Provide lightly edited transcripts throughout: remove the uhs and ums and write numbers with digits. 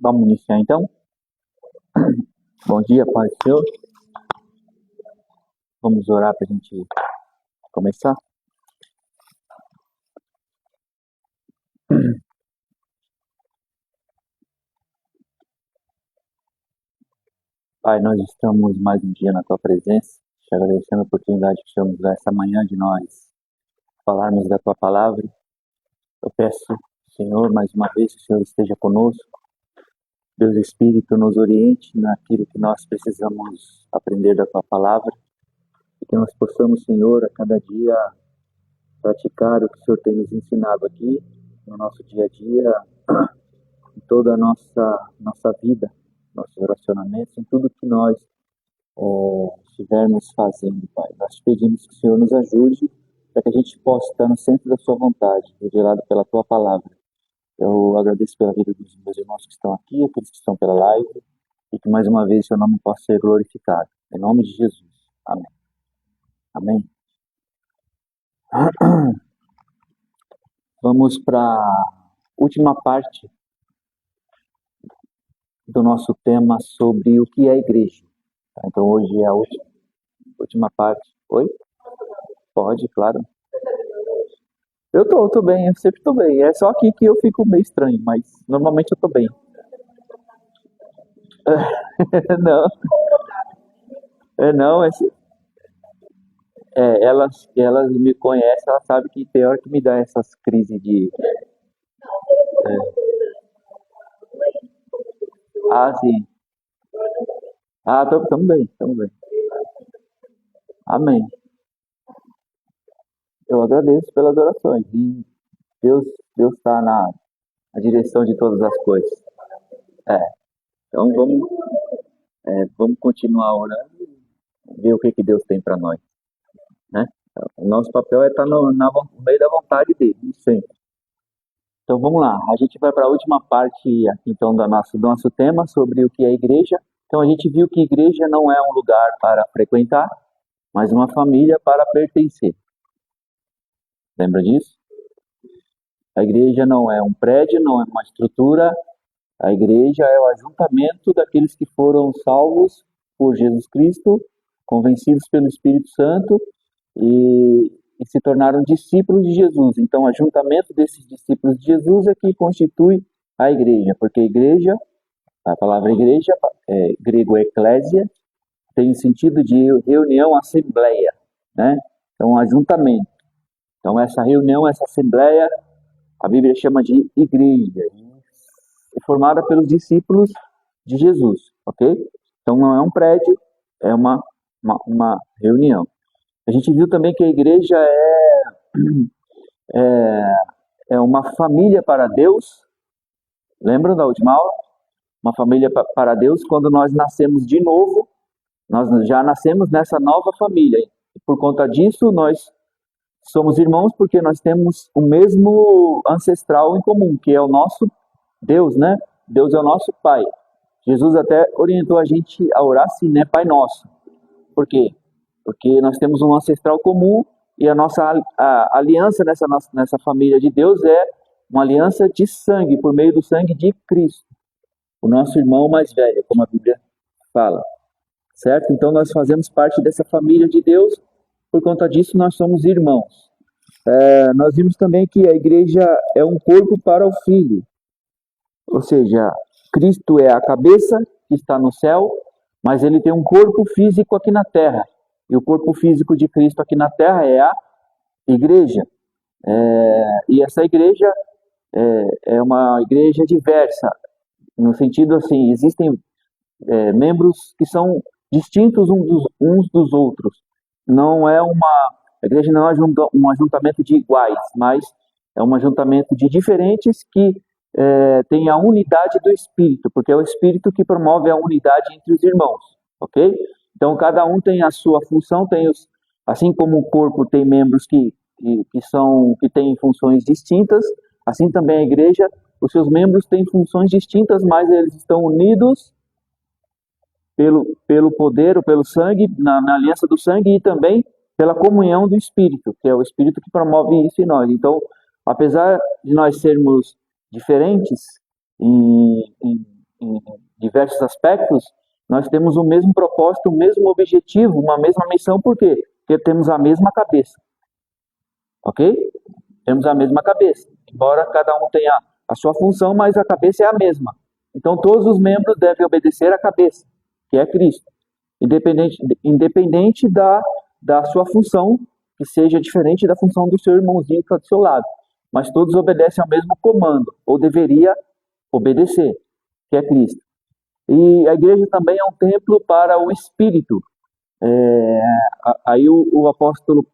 Vamos iniciar então. Bom dia, Pai do Senhor. Vamos orar para a gente começar. Pai, nós estamos mais um dia na Tua presença, te agradecendo a oportunidade que o Senhor nos dá essa manhã de nós falarmos da Tua palavra. Eu peço, Senhor, mais uma vez que o Senhor esteja conosco. Deus Espírito nos oriente naquilo que nós precisamos aprender da Tua palavra e que nós possamos, Senhor, a cada dia praticar o que o Senhor tem nos ensinado aqui, no nosso dia a dia, em toda a nossa vida, nossos relacionamentos, em tudo que nós estivermos fazendo, Pai. Nós te pedimos que o Senhor nos ajude para que a gente possa estar no centro da Sua vontade, revelado pela Tua palavra. Eu agradeço pela vida dos meus irmãos que estão aqui, aqueles que estão pela live, e que mais uma vez Seu nome possa ser glorificado. Em nome de Jesus. Amém. Amém. Vamos para a última parte do nosso tema sobre o que é a igreja. Então hoje é a última parte. Oi? Pode, claro. Eu tô bem, eu sempre tô bem. É só aqui que eu fico meio estranho, mas normalmente eu tô bem. Não, não, elas me conhecem, elas sabem que tem hora que me dá essas crises de. Sim. Tamo bem, tamo bem. Amém. Eu agradeço pelas orações. E Deus, Deus está na direção de todas as coisas. Então vamos continuar orando e ver o que Deus tem para nós, né? O nosso papel é estar no meio da vontade dele, sempre. Então vamos lá, a gente vai para a última parte aqui então do nosso tema sobre o que é a igreja. Então a gente viu que igreja não é um lugar para frequentar, mas uma família para pertencer. Lembra disso? A igreja não é um prédio, não é uma estrutura. A igreja é o ajuntamento daqueles que foram salvos por Jesus Cristo, convencidos pelo Espírito Santo e se tornaram discípulos de Jesus. Então, o ajuntamento desses discípulos de Jesus é que constitui a igreja, porque igreja, a palavra igreja, grego eclésia, tem o sentido de reunião, assembleia, né? Então, ajuntamento. Então, essa reunião, essa assembleia, a Bíblia chama de igreja, é formada pelos discípulos de Jesus, ok? Então, não é um prédio, é uma reunião. A gente viu também que a igreja é uma família para Deus. Lembram da última aula? Uma família para Deus. Quando nós nascemos de novo, nós já nascemos nessa nova família. E por conta disso, nós somos irmãos porque nós temos o mesmo ancestral em comum, que é o nosso Deus, né? Deus é o nosso Pai. Jesus até orientou a gente a orar assim, né? Pai Nosso. Por quê? Porque nós temos um ancestral comum e a nossa aliança nessa família de Deus é uma aliança de sangue, por meio do sangue de Cristo, o nosso irmão mais velho, como a Bíblia fala. Certo? Então nós fazemos parte dessa família de Deus, por conta disso nós somos irmãos. Nós vimos também que a igreja é um corpo para o Filho, ou seja, Cristo é a cabeça que está no céu, mas ele tem um corpo físico aqui na terra. E o corpo físico de Cristo aqui na terra é a igreja. E essa igreja é uma igreja diversa, no sentido assim, existem membros que são distintos uns dos outros. A igreja não é um ajuntamento de iguais, mas é um ajuntamento de diferentes que tem a unidade do Espírito, porque é o Espírito que promove a unidade entre os irmãos, ok? Então, cada um tem a sua função, assim como o corpo tem membros que têm funções distintas, assim também a igreja, os seus membros têm funções distintas, mas eles estão unidos pelo poder ou pelo sangue, na aliança do sangue e também pela comunhão do Espírito, que é o Espírito que promove isso em nós. Então, apesar de nós sermos diferentes em em diversos aspectos, nós temos o mesmo propósito, o mesmo objetivo, uma mesma missão. Por quê? Porque temos a mesma cabeça. Ok? Temos a mesma cabeça. Embora cada um tenha a sua função, mas a cabeça é a mesma. Então todos os membros devem obedecer à cabeça, que é Cristo. Independente da sua função, que seja diferente da função do seu irmãozinho que está do seu lado. Mas todos obedecem ao mesmo comando, ou deveria obedecer, que é Cristo. E a igreja também é um templo para o Espírito. Aí o apóstolo,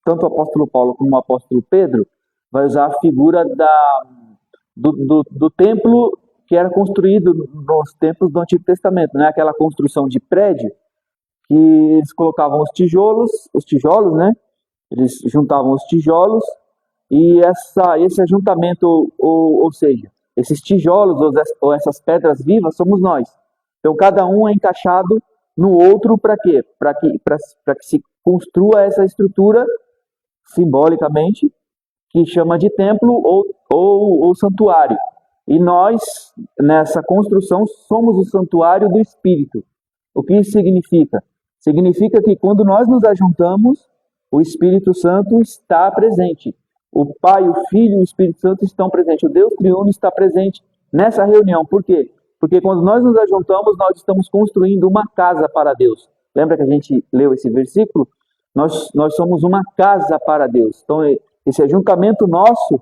tanto o apóstolo Paulo como o apóstolo Pedro, vai usar a figura do templo que era construído nos templos do Antigo Testamento, né? Aquela construção de prédio que eles colocavam os tijolos, né? Eles juntavam os tijolos e esse ajuntamento, ou seja, esses tijolos ou essas pedras vivas somos nós. Então cada um é encaixado no outro para quê? Para que se construa essa estrutura simbolicamente que chama de templo ou santuário. E nós, nessa construção, somos o santuário do Espírito. O que isso significa? Significa que quando nós nos ajuntamos, o Espírito Santo está presente. O Pai, o Filho e o Espírito Santo estão presentes. O Deus triuno está presente nessa reunião. Por quê? Porque quando nós nos ajuntamos, nós estamos construindo uma casa para Deus. Lembra que a gente leu esse versículo? Nós somos uma casa para Deus. Então, esse ajuntamento nosso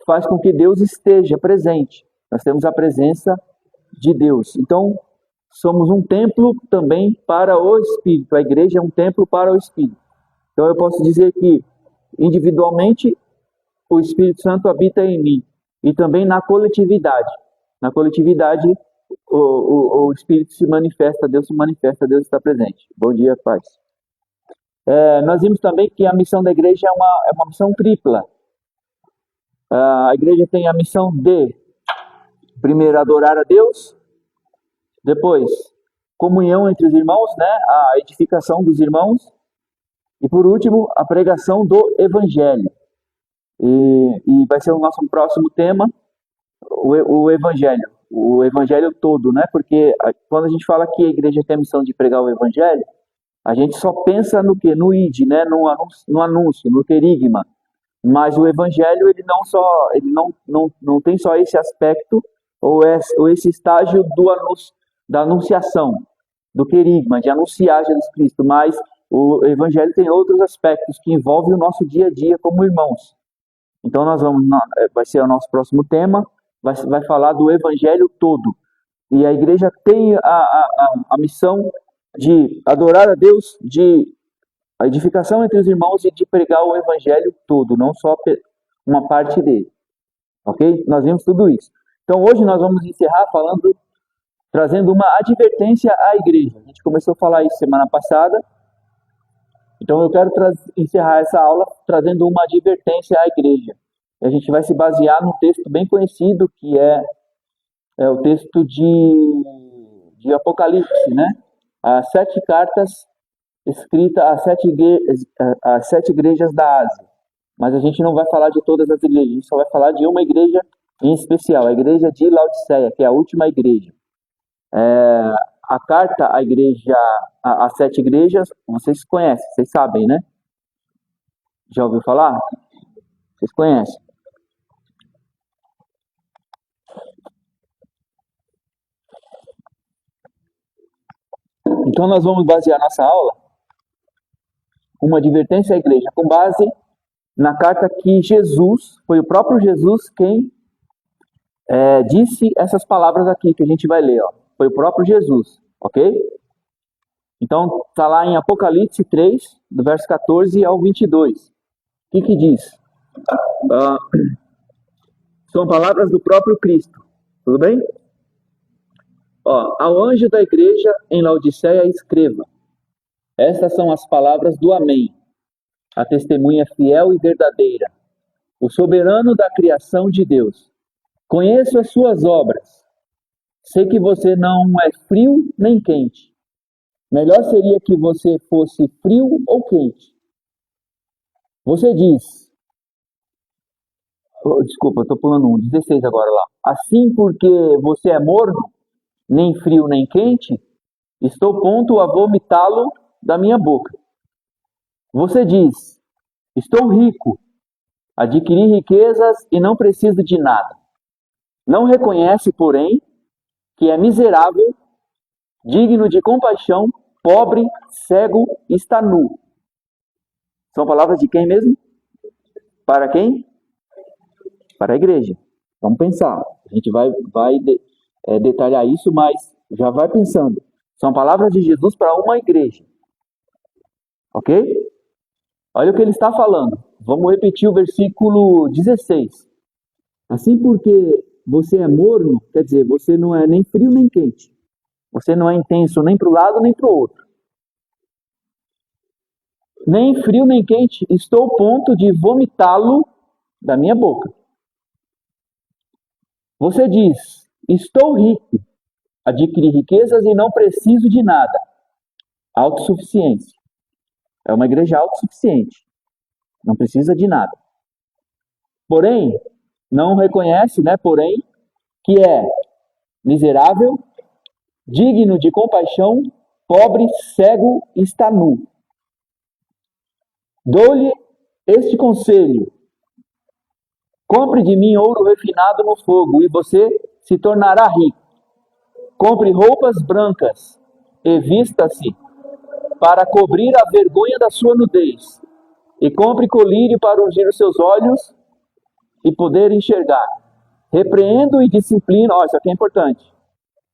faz com que Deus esteja presente. Nós temos a presença de Deus. Então, somos um templo também para o Espírito. A igreja é um templo para o Espírito. Então, eu posso dizer que, individualmente, o Espírito Santo habita em mim. E também na coletividade. Na coletividade, o Espírito se manifesta, Deus está presente. Bom dia, paz. Nós vimos também que a missão da igreja é uma missão tripla. A igreja tem a missão de, primeiro, adorar a Deus, depois, comunhão entre os irmãos, né? A edificação dos irmãos, e por último, a pregação do Evangelho. E vai ser o nosso próximo tema, o Evangelho todo, né? Porque quando a gente fala que a igreja tem a missão de pregar o Evangelho, a gente só pensa no quê? No id, né? No anúncio, no querigma. Mas o Evangelho, ele não tem só esse aspecto ou esse estágio da anunciação, do querigma, de anunciar Jesus Cristo, mas o Evangelho tem outros aspectos que envolvem o nosso dia a dia como irmãos. Então vai ser o nosso próximo tema, vai falar do Evangelho todo. E a igreja tem a missão de adorar a Deus, de a edificação entre os irmãos e de pregar o Evangelho todo, não só uma parte dele. Ok? Nós vimos tudo isso. Então hoje nós vamos encerrar trazendo uma advertência à igreja. A gente começou a falar isso semana passada. Então eu quero encerrar essa aula trazendo uma advertência à igreja. E a gente vai se basear num texto bem conhecido, que é o texto de Apocalipse, né? As 7 cartas escritas às 7 igrejas da Ásia. Mas a gente não vai falar de todas as igrejas, a gente só vai falar de uma igreja em especial, a igreja de Laodiceia, que é a última igreja. A carta à igreja, às 7 igrejas, vocês conhecem, vocês sabem, né? Já ouviu falar? Vocês conhecem. Então nós vamos basear nossa aula, uma advertência à igreja, com base na carta que foi o próprio Jesus quem disse essas palavras aqui que a gente vai ler. Ó. Foi o próprio Jesus, ok? Então está lá em Apocalipse 3, do verso 14 ao 22. O que diz? São palavras do próprio Cristo, tudo bem? Ao anjo da igreja em Laodiceia escreva: estas são as palavras do Amém, a testemunha fiel e verdadeira, o soberano da criação de Deus. Conheço as suas obras, sei que você não é frio nem quente. Melhor seria que você fosse frio ou quente. Você diz, desculpa, eu estou pulando 16 agora lá. Assim porque você é morno nem frio nem quente, estou pronto a vomitá-lo da minha boca. Você diz, estou rico, adquiri riquezas e não preciso de nada. Não reconhece, porém, que é miserável, digno de compaixão, pobre, cego e está nu. São palavras de quem mesmo? Para quem? Para a igreja. Vamos pensar. A gente vai detalhar isso, mas já vai pensando. São palavras de Jesus para uma igreja. Ok? Olha o que ele está falando. Vamos repetir o versículo 16. Assim porque você é morno, quer dizer, você não é nem frio nem quente. Você não é intenso nem para o lado nem para o outro. Nem frio nem quente, estou ao ponto de vomitá-lo da minha boca. Você diz, estou rico, adquiri riquezas e não preciso de nada. Autossuficiência. É uma igreja autossuficiente. Não precisa de nada. Porém, não reconhece, porém, que é miserável, digno de compaixão, pobre, cego e está nu. Dou-lhe este conselho: compre de mim ouro refinado no fogo, e você se tornará rico. Compre roupas brancas e vista-se para cobrir a vergonha da sua nudez. E compre colírio para ungir os seus olhos e poder enxergar. Repreendo e disciplino, isso aqui é importante.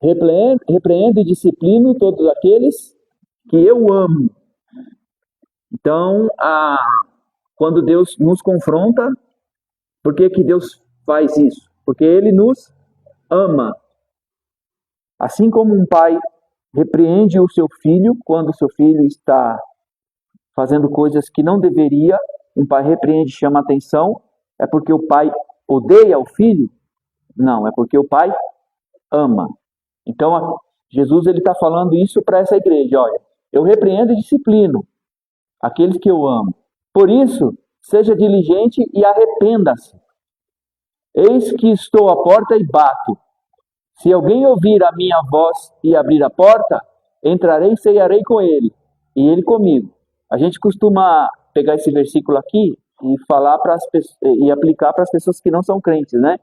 Repreendo e disciplino todos aqueles que eu amo. Então, quando Deus nos confronta, por que Deus faz isso? Porque Ele nos ama. Assim como um pai repreende o seu filho quando o seu filho está fazendo coisas que não deveria, um pai repreende, chama atenção, é porque o pai odeia o filho? Não, é porque o pai ama. Então, Jesus está falando isso para essa igreja, olha, eu repreendo e disciplino aqueles que eu amo. Por isso, seja diligente e arrependa-se. Eis que estou à porta e bato. Se alguém ouvir a minha voz e abrir a porta, entrarei e cearei com ele, e ele comigo. A gente costuma pegar esse versículo aqui e falar e aplicar para as pessoas que não são crentes, né?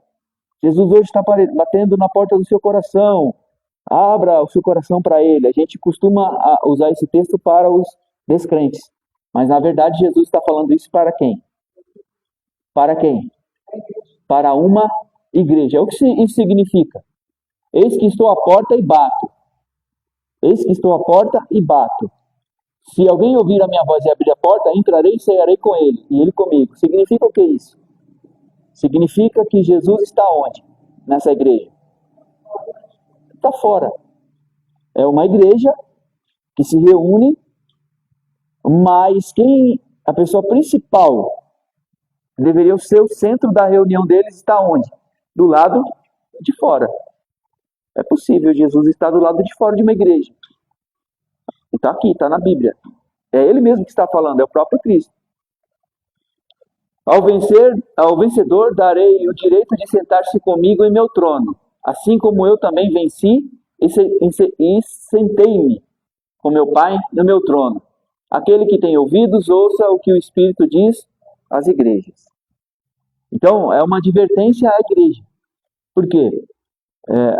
Jesus hoje está batendo na porta do seu coração. Abra o seu coração para ele. A gente costuma usar esse texto para os descrentes. Mas, na verdade, Jesus está falando isso para quem? Para quem? Para uma igreja. O que isso significa? Eis que estou à porta e bato. Eis que estou à porta e bato. Se alguém ouvir a minha voz e abrir a porta, entrarei e cearei com ele, e ele comigo. Significa o que isso? Significa que Jesus está onde? Nessa igreja? Está fora. É uma igreja que se reúne, mas a pessoa principal, deveria ser o centro da reunião deles, está onde? Do lado de fora. É possível Jesus estar do lado de fora de uma igreja. E está aqui, está na Bíblia. É ele mesmo que está falando, é o próprio Cristo. Ao vencedor darei o direito de sentar-se comigo em meu trono, assim como eu também venci e sentei-me com meu Pai no meu trono. Aquele que tem ouvidos, ouça o que o Espírito diz às igrejas. Então, é uma advertência à igreja. Por quê?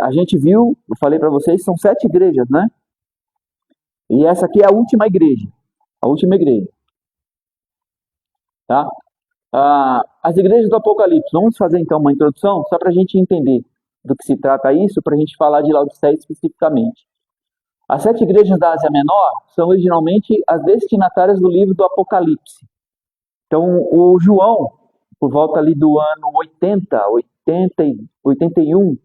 A gente viu, eu falei para vocês, são 7 igrejas, né? E essa aqui é a última igreja. A última igreja. Tá? As igrejas do Apocalipse. Vamos fazer então uma introdução, só para a gente entender do que se trata isso, para a gente falar de Laodiceia especificamente. As 7 igrejas da Ásia Menor são originalmente as destinatárias do livro do Apocalipse. Então, o João, por volta ali do ano 81,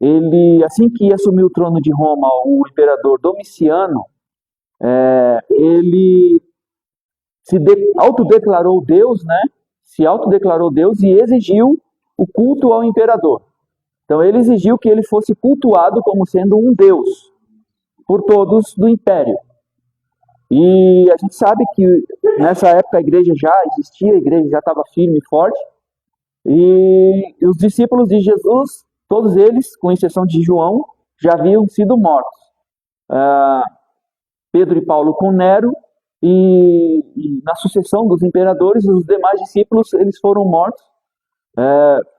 ele, assim que assumiu o trono de Roma, o imperador Domiciano, ele se autodeclarou Deus, né? Se autodeclarou Deus e exigiu o culto ao imperador. Então ele exigiu que ele fosse cultuado como sendo um Deus por todos do império. E a gente sabe que nessa época a igreja já existia, a igreja já estava firme e forte. E os discípulos de Jesus, todos eles, com exceção de João, já haviam sido mortos. Pedro e Paulo com Nero, e na sucessão dos imperadores, os demais discípulos eles foram mortos,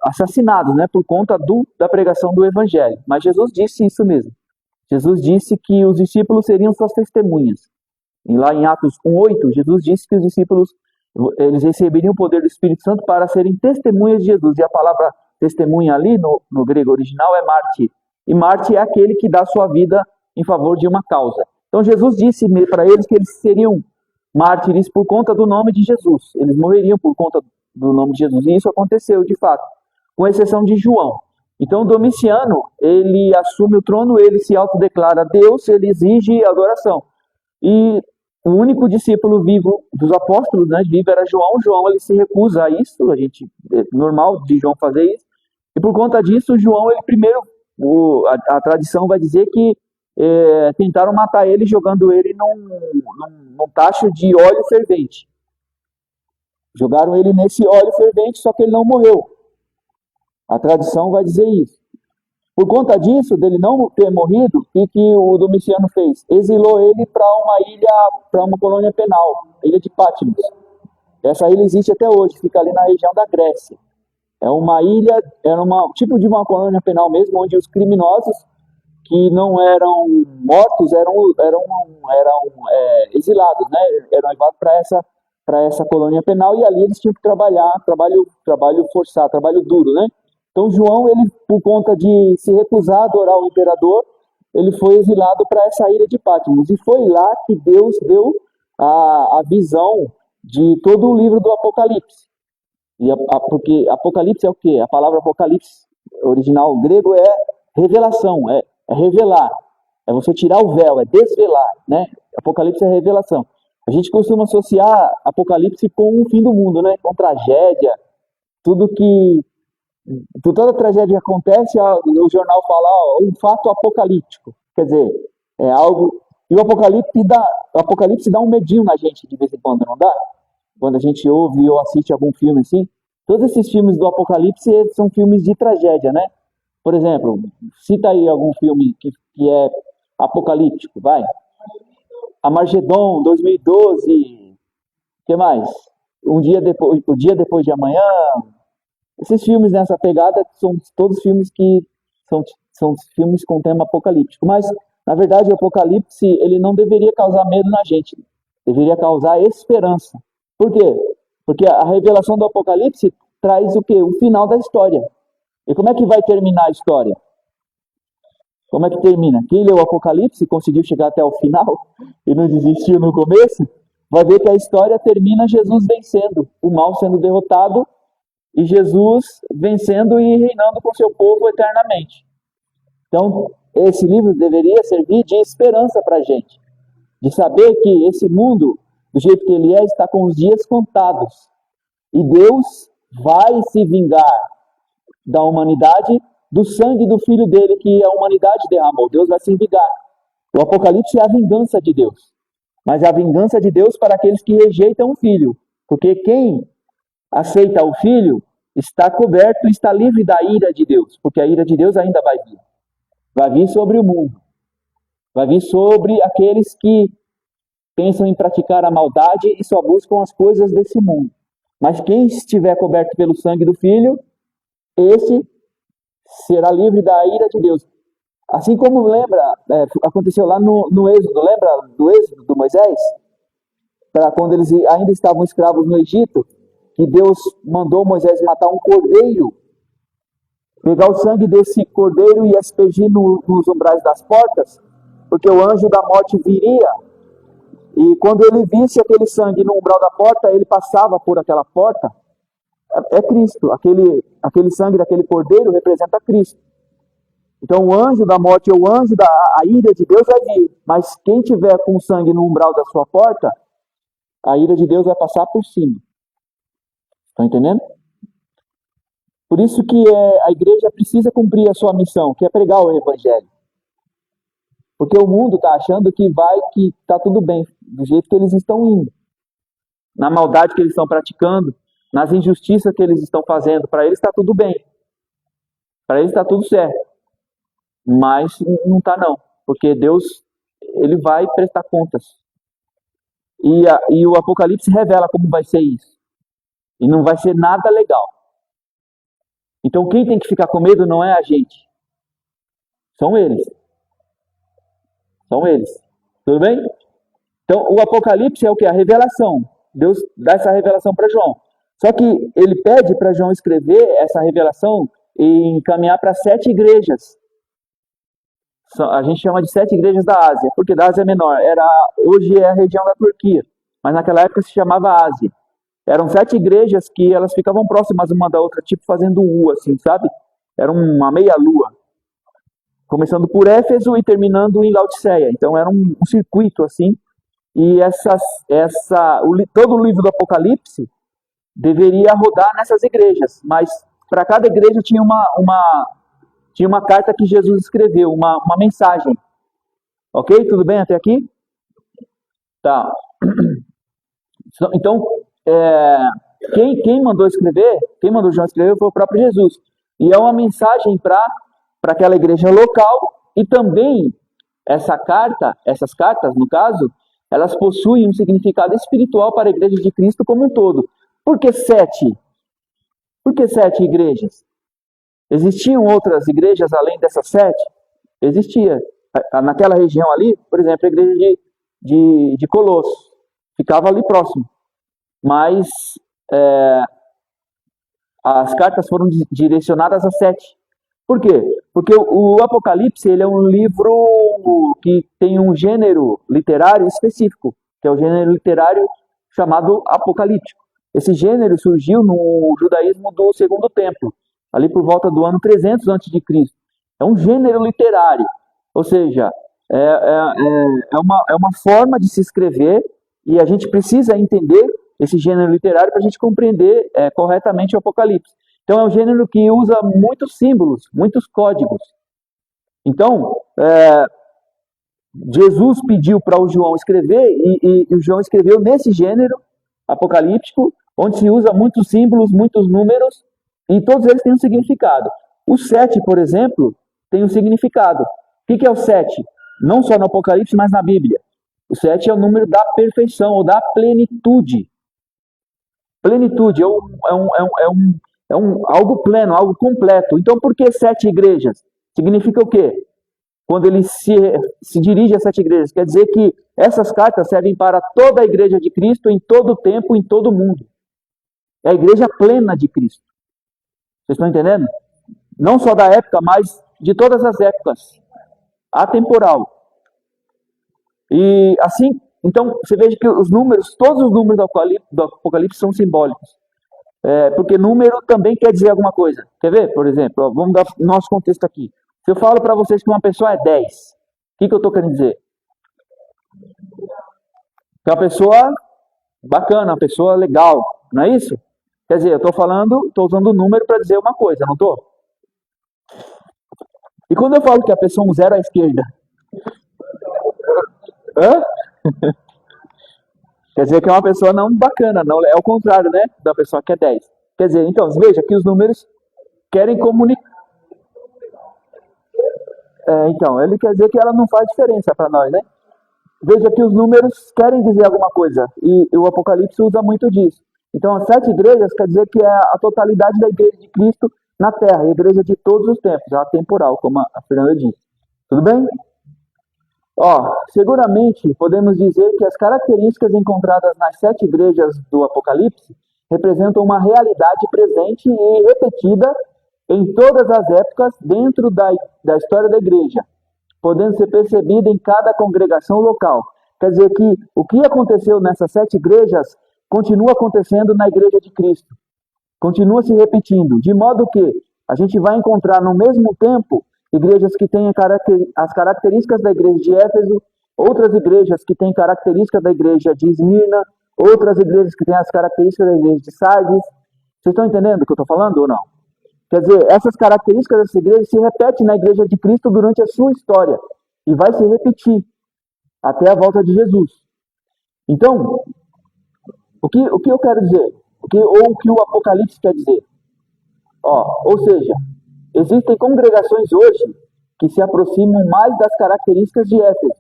assassinados, né, por conta da pregação do evangelho. Mas Jesus disse isso mesmo. Jesus disse que os discípulos seriam suas testemunhas. E lá em Atos 1:8, Jesus disse que os discípulos eles receberiam o poder do Espírito Santo para serem testemunhas de Jesus. E a palavra testemunha ali, no grego original, é mártir. E mártir é aquele que dá sua vida em favor de uma causa. Então Jesus disse para eles que eles seriam mártires por conta do nome de Jesus. Eles morreriam por conta do nome de Jesus. E isso aconteceu, de fato, com exceção de João. Então Domiciano, ele assume o trono, ele se autodeclara Deus, ele exige adoração. E o único discípulo vivo dos apóstolos, né, vivo era João. João ele se recusa a isso, é normal de João fazer isso. E por conta disso, João, ele primeiro, a tradição vai dizer que tentaram matar ele jogando ele num tacho de óleo fervente. Jogaram ele nesse óleo fervente, só que ele não morreu. A tradição vai dizer isso. Por conta disso, dele não ter morrido, o que o Domiciano fez? Exilou ele para uma ilha, para uma colônia penal, a ilha de Patmos. Essa ilha existe até hoje, fica ali na região da Grécia. É uma ilha, era tipo de uma colônia penal mesmo, onde os criminosos que não eram mortos eram exilados, né? Eram levados para essa colônia penal, e ali eles tinham que trabalhar, trabalho forçado, trabalho duro, né? Então João, ele, por conta de se recusar a adorar o imperador, ele foi exilado para essa ilha de Patmos. E foi lá que Deus deu a visão de todo o livro do Apocalipse. Porque Apocalipse é o quê? A palavra Apocalipse, original grego, é revelação, é revelar. É você tirar o véu, é desvelar, né? Apocalipse é revelação. A gente costuma associar Apocalipse com o fim do mundo, né? Com tragédia, toda tragédia que acontece, o jornal fala um fato apocalíptico. Quer dizer, é algo... E o Apocalipse dá um medinho na gente de vez em quando, não dá? Quando a gente ouve ou assiste algum filme assim. Todos esses filmes do Apocalipse são filmes de tragédia, né? Por exemplo, cita aí algum filme que é apocalíptico, vai. Armagedon, 2012. O que mais? O Dia Depois de Amanhã. Esses filmes nessa pegada são todos filmes que são filmes com tema apocalíptico. Mas, na verdade, o Apocalipse ele não deveria causar medo na gente. Deveria causar esperança. Por quê? Porque a revelação do Apocalipse traz o quê? O final da história. E como é que vai terminar a história? Como é que termina? Quem leu o Apocalipse e conseguiu chegar até o final e não desistiu no começo, vai ver que a história termina Jesus vencendo, o mal sendo derrotado e Jesus vencendo e reinando com seu povo eternamente. Então, esse livro deveria servir de esperança para a gente, de saber que esse mundo, do jeito que ele é, está com os dias contados. E Deus vai se vingar da humanidade, do sangue do Filho dele que a humanidade derramou. Deus vai se vingar. O Apocalipse é a vingança de Deus. Mas é a vingança de Deus para aqueles que rejeitam o Filho. Porque quem aceita o Filho está coberto, está livre da ira de Deus. Porque a ira de Deus ainda vai vir. Vai vir sobre o mundo. Vai vir sobre aqueles que pensam em praticar a maldade e só buscam as coisas desse mundo. Mas quem estiver coberto pelo sangue do Filho, esse será livre da ira de Deus. Assim como aconteceu lá no Êxodo, lembra do Êxodo do Moisés? Para quando eles ainda estavam escravos no Egito, que Deus mandou Moisés matar um cordeiro, pegar o sangue desse cordeiro e aspergir nos umbrais das portas, porque o anjo da morte viria, e quando ele visse aquele sangue no umbral da porta, ele passava por aquela porta. É Cristo, aquele sangue daquele cordeiro representa Cristo. Então o anjo da morte ou o anjo a ira de Deus vai vir, mas quem tiver com sangue no umbral da sua porta, a ira de Deus vai passar por cima. Estão entendendo? Por isso que a igreja precisa cumprir a sua missão, que é pregar o evangelho. Porque o mundo está achando que está tudo bem, do jeito que eles estão indo. Na maldade que eles estão praticando, nas injustiças que eles estão fazendo, para eles está tudo bem. Para eles está tudo certo. mas não está não, porque Deus, ele vai prestar contas. E o Apocalipse revela como vai ser isso. E não vai ser nada legal. Então quem tem que ficar com medo não é a gente. São eles. São eles. Tudo bem? Então o Apocalipse é o que? A revelação. Deus dá essa revelação para João. Só que ele pede para João escrever essa revelação e encaminhar para 7 igrejas. A gente chama de 7 igrejas da Ásia, porque da Ásia Menor. Hoje é a região da Turquia, mas naquela época se chamava Ásia. Eram 7 igrejas que elas ficavam próximas uma da outra, tipo fazendo U, assim, sabe? Era uma meia-lua. Começando por Éfeso e terminando em Laodiceia. Então era um circuito, assim. E todo o livro do Apocalipse deveria rodar nessas igrejas. Mas para cada igreja tinha uma carta que Jesus escreveu, uma mensagem. Ok? Tudo bem até aqui? Tá. Então, quem mandou João escrever foi o próprio Jesus. E é uma mensagem para aquela igreja local, e também essas cartas, no caso, elas possuem um significado espiritual para a igreja de Cristo como um todo. Por que 7? Por que 7 igrejas? Existiam outras igrejas além dessas 7? Existia. Naquela região ali, por exemplo, a igreja de Colosso. Ficava ali próximo. Mas as cartas foram direcionadas a 7. Por quê? Porque o Apocalipse ele é um livro que tem um gênero literário específico, que é o gênero literário chamado apocalíptico. Esse gênero surgiu no judaísmo do Segundo Templo, ali por volta do ano 300 a.C. É um gênero literário, ou seja, é uma forma de se escrever, e a gente precisa entender esse gênero literário para a gente compreender corretamente o Apocalipse. Então é um gênero que usa muitos símbolos, muitos códigos. Então, Jesus pediu para o João escrever, e o João escreveu nesse gênero apocalíptico, onde se usa muitos símbolos, muitos números, e todos eles têm um significado. O 7, por exemplo, tem um significado. O que é o 7? Não só no Apocalipse, mas na Bíblia. O 7 é o número da perfeição, ou da plenitude. Plenitude é algo pleno, algo completo. Então, por que 7 igrejas? Significa o quê? Quando ele se dirige a 7 igrejas, quer dizer que essas cartas servem para toda a igreja de Cristo, em todo o tempo, em todo o mundo. É a igreja plena de Cristo. Vocês estão entendendo? Não só da época, mas de todas as épocas. Atemporal. E assim, então, você veja que todos os números do Apocalipse são simbólicos. Porque número também quer dizer alguma coisa. Quer ver? Por exemplo, vamos dar nosso contexto aqui. Se eu falo para vocês que uma pessoa é 10, o que eu estou querendo dizer? Que é uma pessoa bacana, uma pessoa legal, não é isso? Quer dizer, eu estou usando o número para dizer uma coisa, não estou? E quando eu falo que a pessoa é um 0 à esquerda? Quer dizer que é uma pessoa não bacana, não, é o contrário, né? Da pessoa que é 10. Quer dizer, então, veja que os números querem comunicar. Então, ele quer dizer que ela não faz diferença para nós, né? Veja que os números querem dizer alguma coisa, e o Apocalipse usa muito disso. Então, as 7 igrejas quer dizer que é a totalidade da igreja de Cristo na Terra, a igreja de todos os tempos, atemporal, como a Fernanda disse. Tudo bem? Seguramente podemos dizer que as características encontradas nas 7 igrejas do Apocalipse representam uma realidade presente e repetida em todas as épocas dentro da história da igreja, podendo ser percebida em cada congregação local. Quer dizer que o que aconteceu nessas 7 igrejas continua acontecendo na igreja de Cristo. Continua se repetindo, de modo que a gente vai encontrar no mesmo tempo igrejas que têm as características da igreja de Éfeso, outras igrejas que têm características da igreja de Esmirna, outras igrejas que têm as características da igreja de Sardes. Vocês estão entendendo o que eu estou falando ou não? Quer dizer, essas características dessa igreja se repetem na igreja de Cristo durante a sua história e vai se repetir até a volta de Jesus. Então, o que eu quero dizer? O que o Apocalipse quer dizer? Ou seja, existem congregações hoje que se aproximam mais das características de Éfeso.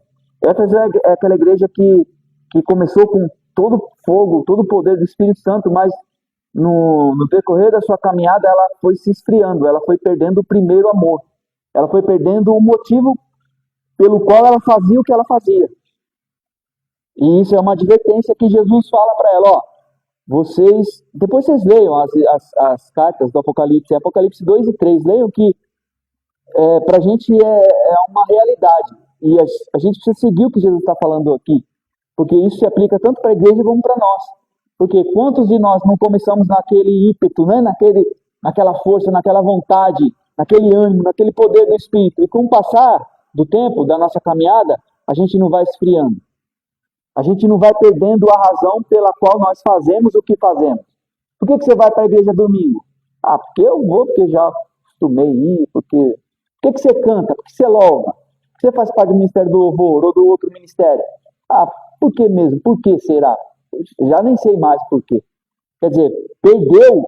Éfeso é aquela igreja que começou com todo o fogo, todo o poder do Espírito Santo, mas no decorrer da sua caminhada ela foi se esfriando, ela foi perdendo o primeiro amor, ela foi perdendo o motivo pelo qual ela fazia o que ela fazia. E isso é uma advertência que Jesus fala para ela, ó, depois vocês leiam as cartas do Apocalipse, Apocalipse 2 e 3, leiam que para a gente é uma realidade. E a gente precisa seguir o que Jesus está falando aqui, porque isso se aplica tanto para a igreja como para nós. Porque quantos de nós não começamos naquele ímpeto, né? naquela força, naquela vontade, naquele ânimo, naquele poder do Espírito, e com o passar do tempo, da nossa caminhada, a gente não vai esfriando. A gente não vai perdendo a razão pela qual nós fazemos o que fazemos. Por que você vai para a igreja domingo? Ah, porque eu vou, porque já acostumei ir, porque... Por que você canta? Por que você louva? Por que você faz parte do Ministério do Louvor ou do outro ministério? Ah, por que mesmo? Por que será? Já nem sei mais por quê. Quer dizer, perdeu.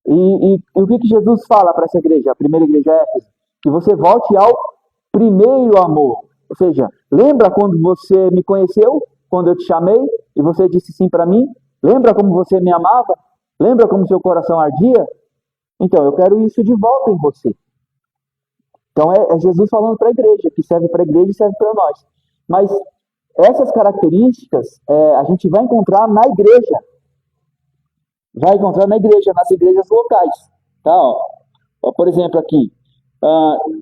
E o que Jesus fala para essa igreja, a primeira igreja Éfeso? Que você volte ao primeiro amor. Ou seja, lembra quando você me conheceu? Quando eu te chamei e você disse sim para mim? Lembra como você me amava? Lembra como seu coração ardia? Então, eu quero isso de volta em você. Então, é Jesus falando para a igreja, que serve para a igreja e serve para nós. Mas essas características a gente vai encontrar na igreja. Vai encontrar na igreja, nas igrejas locais. Tá? Ó, por exemplo, aqui,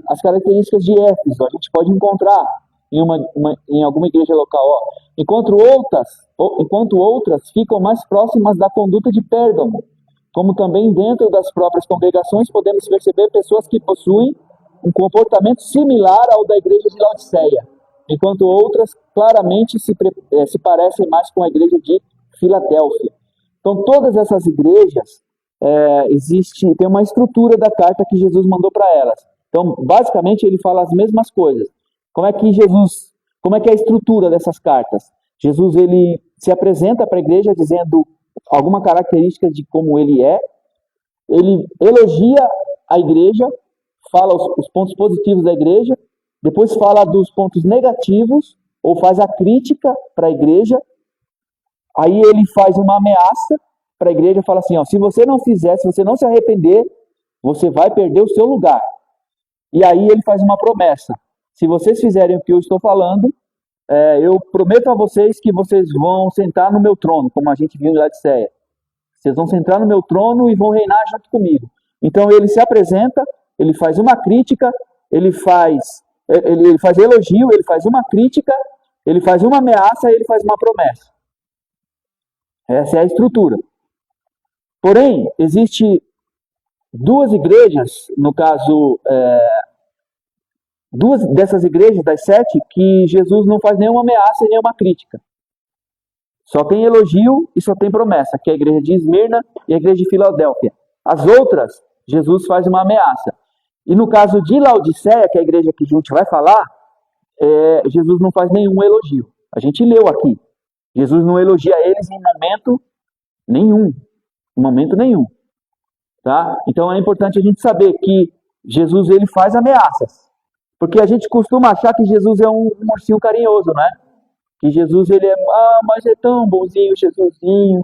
as características de Éfeso, a gente pode encontrar em alguma igreja local. Ó. Enquanto outras ficam mais próximas da conduta de Pérgamo, como também dentro das próprias congregações podemos perceber pessoas que possuem um comportamento similar ao da igreja de Laodiceia, enquanto outras claramente se parecem mais com a igreja de Filadélfia. Então, todas essas igrejas, tem uma estrutura da carta que Jesus mandou para elas. Então, basicamente, ele fala as mesmas coisas. Como é que é a estrutura dessas cartas? Jesus, ele se apresenta para a igreja dizendo alguma característica de como ele é, ele elogia a igreja, fala os pontos positivos da igreja, depois fala dos pontos negativos, ou faz a crítica para a igreja, aí ele faz uma ameaça para a igreja, fala assim, ó, se você não fizer, se você não se arrepender, você vai perder o seu lugar. E aí ele faz uma promessa, se vocês fizerem o que eu estou falando, eu prometo a vocês que vocês vão sentar no meu trono, como a gente viu em Laodiceia. Vocês vão sentar no meu trono e vão reinar junto comigo. Então ele se apresenta, ele faz uma crítica, ele faz elogio, ele faz uma crítica, ele faz uma ameaça e ele faz uma promessa. Essa é a estrutura. Porém, existe duas igrejas, no caso, duas dessas igrejas, das 7, que Jesus não faz nenhuma ameaça e nenhuma crítica. Só tem elogio e só tem promessa, que é a igreja de Esmirna e a igreja de Filadélfia. As outras, Jesus faz uma ameaça. E no caso de Laodiceia, que é a igreja que a gente vai falar, Jesus não faz nenhum elogio. A gente leu aqui. Jesus não elogia eles em momento nenhum. Em momento nenhum. Tá? Então é importante a gente saber que Jesus ele faz ameaças. Porque a gente costuma achar que Jesus é um ursinho carinhoso, né? Que Jesus ele mas é tão bonzinho, Jesusinho.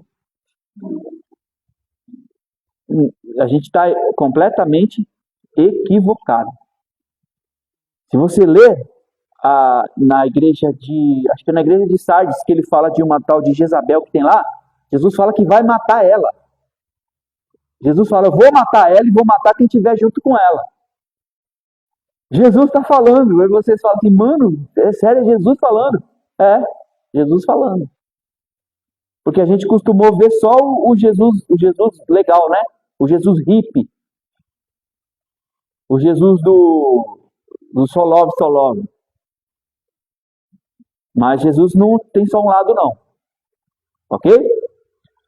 A gente está completamente equivocado. Se você ler na igreja acho que é na igreja de Sardes, que ele fala de uma tal de Jezabel que tem lá, Jesus fala que vai matar ela. Jesus fala, eu vou matar ela e vou matar quem estiver junto com ela. Jesus está falando, aí vocês falam assim, mano, é sério, é Jesus falando? Jesus falando. Porque a gente costumou ver só o Jesus legal, né? O Jesus hippie. O Jesus do Solove. Mas Jesus não tem só um lado, não. Ok?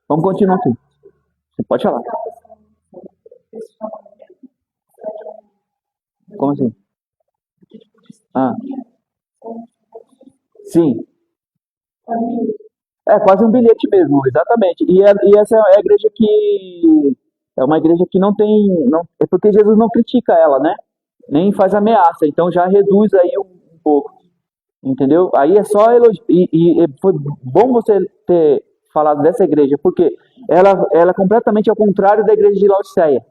Vamos continuar aqui. Você pode falar. Como assim? Sim. É quase um bilhete mesmo, exatamente. E essa é a igreja que... É uma igreja que não tem... é porque Jesus não critica ela, né? nem faz ameaça, então já reduz aí um pouco, entendeu? Aí é só elogio, e foi bom você ter falado dessa igreja, porque ela é completamente ao contrário da igreja de Laodiceia,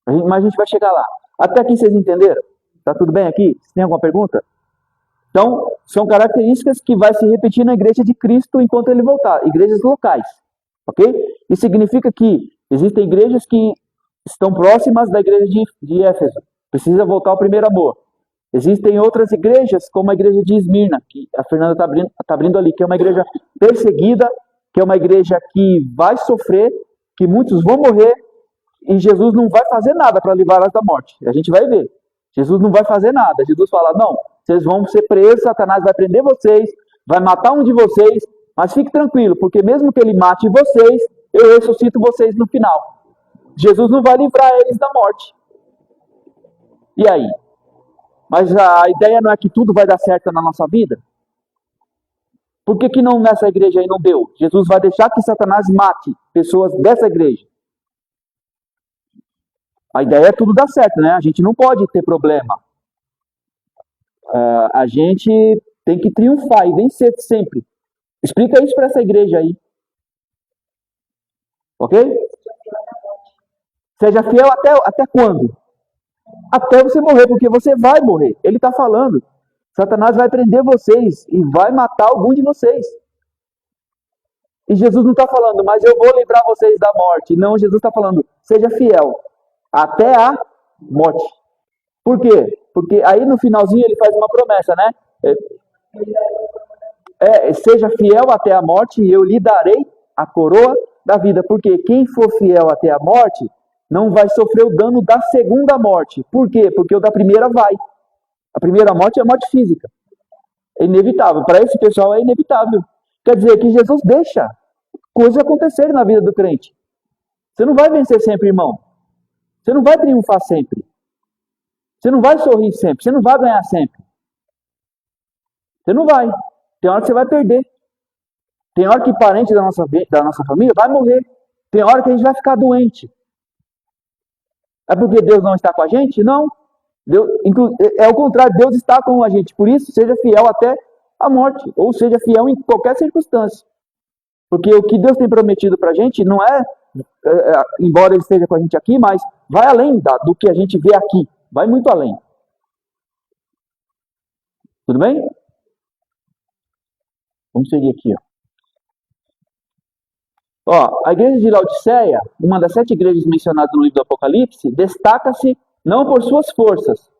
mas a gente vai chegar lá. Até aqui vocês entenderam? Tá tudo bem aqui? Você tem alguma pergunta? Então, são características que vai se repetir na igreja de Cristo enquanto ele voltar, igrejas locais, ok? Isso significa que existem igrejas que estão próximas da igreja de Éfeso, precisa voltar ao primeiro amor. Existem outras igrejas, como a igreja de Esmirna, que a Fernanda está abrindo ali, que é uma igreja perseguida, que é uma igreja que vai sofrer, que muitos vão morrer, e Jesus não vai fazer nada para livrá-las da morte. A gente vai ver. Jesus não vai fazer nada. Jesus fala, não, vocês vão ser presos, Satanás vai prender vocês, vai matar um de vocês, mas fique tranquilo, porque mesmo que ele mate vocês, eu ressuscito vocês no final. Jesus não vai livrar eles da morte. E aí? Mas a ideia não é que tudo vai dar certo na nossa vida? Por que não nessa igreja aí não deu? Jesus vai deixar que Satanás mate pessoas dessa igreja. A ideia é tudo dar certo, né? A gente não pode ter problema. A gente tem que triunfar e vencer sempre. Explica isso para essa igreja aí. Ok? Seja fiel até quando? Até você morrer, porque você vai morrer. Ele está falando. Satanás vai prender vocês e vai matar algum de vocês. E Jesus não está falando, mas eu vou livrar vocês da morte. Não, Jesus está falando, seja fiel até a morte. Por quê? Porque aí no finalzinho ele faz uma promessa, né? Seja fiel até a morte e eu lhe darei a coroa da vida. Porque quem for fiel até a morte não vai sofrer o dano da segunda morte. Por quê? Porque o da primeira vai. A primeira morte é a morte física. É inevitável. Para esse pessoal é inevitável. Quer dizer que Jesus deixa coisas acontecerem na vida do crente. Você não vai vencer sempre, irmão. Você não vai triunfar sempre. Você não vai sorrir sempre. Você não vai ganhar sempre. Você não vai. Tem hora que você vai perder. Tem hora que parente da nossa família vai morrer. Tem hora que a gente vai ficar doente. É porque Deus não está com a gente? Não. Deus, é o contrário, Deus está com a gente. Por isso, seja fiel até a morte. Ou seja fiel em qualquer circunstância. Porque o que Deus tem prometido para a gente não embora Ele esteja com a gente aqui, mas vai além do que a gente vê aqui. Vai muito além. Tudo bem? Vamos seguir aqui. A igreja de Laodiceia, uma das 7 igrejas mencionadas no livro do Apocalipse, destaca-se não por suas forças.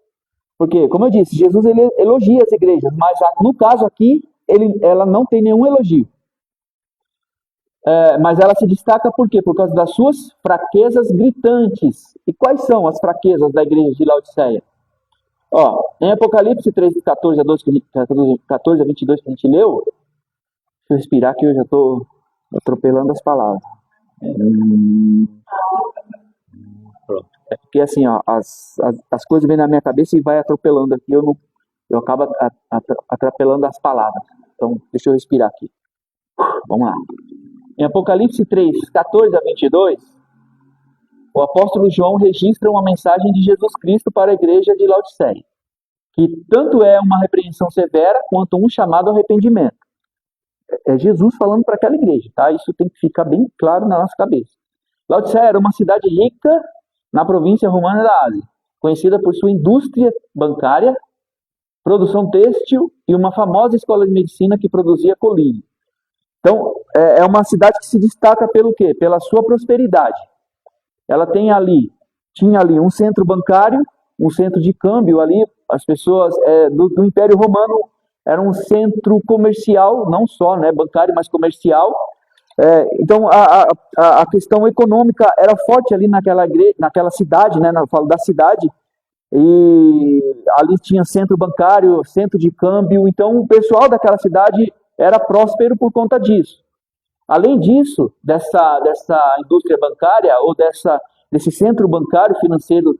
Porque, como eu disse, Jesus ele elogia as igrejas, mas no caso aqui, ela não tem nenhum elogio. Mas ela se destaca por quê? Por causa das suas fraquezas gritantes. E quais são as fraquezas da igreja de Laodiceia? Em Apocalipse 3, 14 a 22 que a gente leu, deixa eu respirar que eu já estou atropelando as palavras. Pronto. É porque assim, as coisas vêm na minha cabeça e vai atropelando aqui, eu acabo atropelando as palavras. Então, deixa eu respirar aqui. Vamos lá. Em Apocalipse 3, 14 a 22, o apóstolo João registra uma mensagem de Jesus Cristo para a igreja de Laodiceia, que tanto é uma repreensão severa quanto um chamado ao arrependimento. É Jesus falando para aquela igreja, tá? Isso tem que ficar bem claro na nossa cabeça. Laodiceia era uma cidade rica na província romana da Ásia, conhecida por sua indústria bancária, produção têxtil e uma famosa escola de medicina que produzia colírio. Então, é uma cidade que se destaca pelo quê? Pela sua prosperidade. Ela tinha ali um centro bancário, um centro de câmbio ali, as pessoas do Império Romano era um centro comercial, não só bancário, mas comercial. Então, a questão econômica era forte ali naquela cidade, eu falo da cidade, e ali tinha centro bancário, centro de câmbio, então o pessoal daquela cidade era próspero por conta disso. Além disso, dessa indústria bancária, ou desse centro bancário financeiro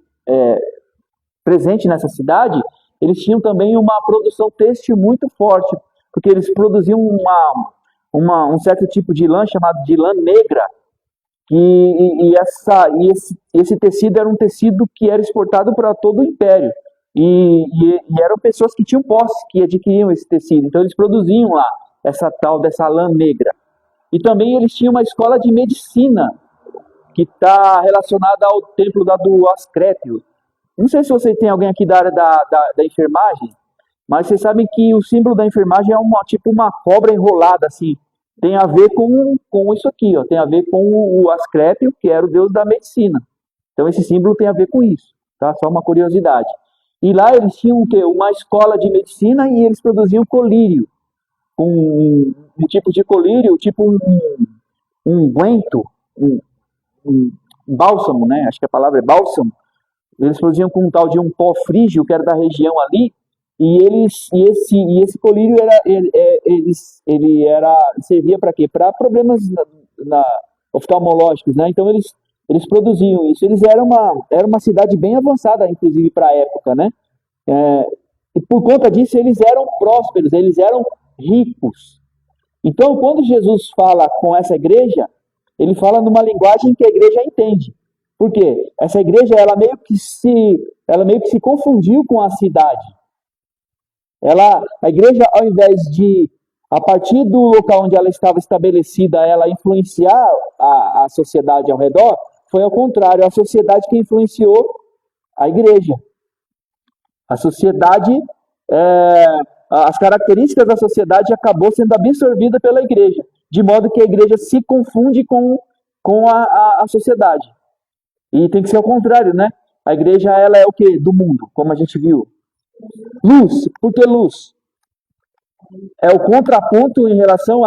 presente nessa cidade, eles tinham também uma produção têxtil muito forte, porque eles produziam um certo tipo de lã chamado de lã negra, esse tecido era um tecido que era exportado para todo o império. E eram pessoas que tinham posse, que adquiriam esse tecido. Então eles produziam lá dessa lã negra. E também eles tinham uma escola de medicina, que está relacionada ao templo do Ascrépio. Não sei se você tem alguém aqui da área da enfermagem, mas vocês sabem que o símbolo da enfermagem é tipo uma cobra enrolada, assim. Tem a ver com isso aqui, ó. Tem a ver com o Ascrépio, que era o deus da medicina. Então esse símbolo tem a ver com isso, tá? Só uma curiosidade. E lá eles tinham o quê? Uma escola de medicina e eles produziam colírio. Um tipo de colírio, tipo um guento, um bálsamo, né? Acho que a palavra é bálsamo. Eles produziam com um tal de um pó frígio, que era da região ali, e esse colírio servia para quê? Para problemas oftalmológicos, né? Então eles produziam isso. Eles era uma cidade bem avançada, inclusive para a época, né? E por conta disso eles eram prósperos, eles eram ricos. Então, quando Jesus fala com essa igreja, ele fala numa linguagem que a igreja entende. Por quê? Essa igreja, ela meio que se confundiu com a cidade. A igreja, ao invés de, a partir do local onde ela estava estabelecida, ela influenciar a sociedade ao redor, foi ao contrário, a sociedade que influenciou a igreja. A sociedade, as características da sociedade acabou sendo absorvida pela igreja, de modo que a igreja se confunde com a sociedade. E tem que ser ao contrário, né? A igreja, ela é o quê? Do mundo, como a gente viu. Luz. Por que luz? É o contraponto em relação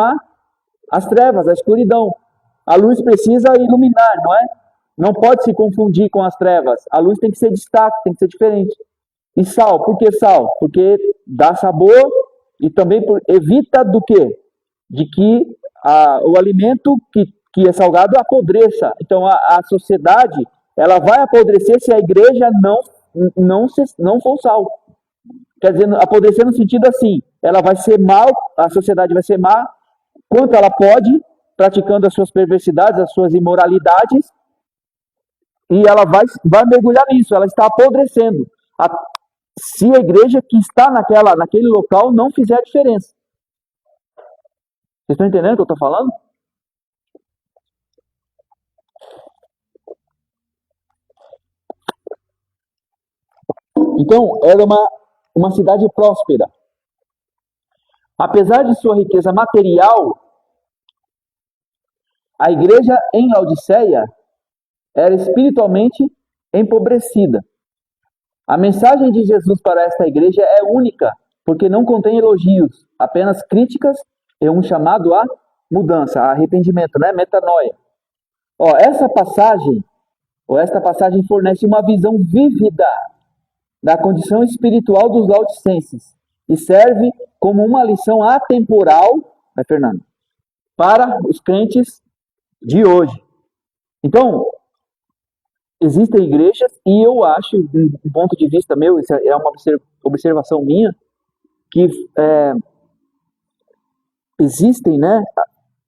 às trevas, à escuridão. A luz precisa iluminar, não é? Não pode se confundir com as trevas. A luz tem que ser destaque, tem que ser diferente. E sal. Por que sal? Porque dá sabor e também evita do quê? De que o alimento que é salgado apodreça. Então a sociedade, ela vai apodrecer se a igreja não for sal. Quer dizer, apodrecer no sentido assim, ela vai ser mal, a sociedade vai ser má, quanto ela pode, praticando as suas perversidades, as suas imoralidades, e ela vai mergulhar nisso, ela está apodrecendo. Se a igreja que está naquele local não fizer a diferença. Vocês estão entendendo o que eu estou falando? Então, era uma cidade próspera. Apesar de sua riqueza material, a igreja em Laodiceia era espiritualmente empobrecida. A mensagem de Jesus para esta igreja é única, porque não contém elogios, apenas críticas e um chamado à mudança, a arrependimento, né? Metanoia. Esta passagem fornece uma visão vívida da condição espiritual dos laodicenses e serve como uma lição atemporal, né, Fernando, para os crentes de hoje. Então, existem igrejas, e eu acho, do ponto de vista meu, isso é uma observação minha, que existem, né?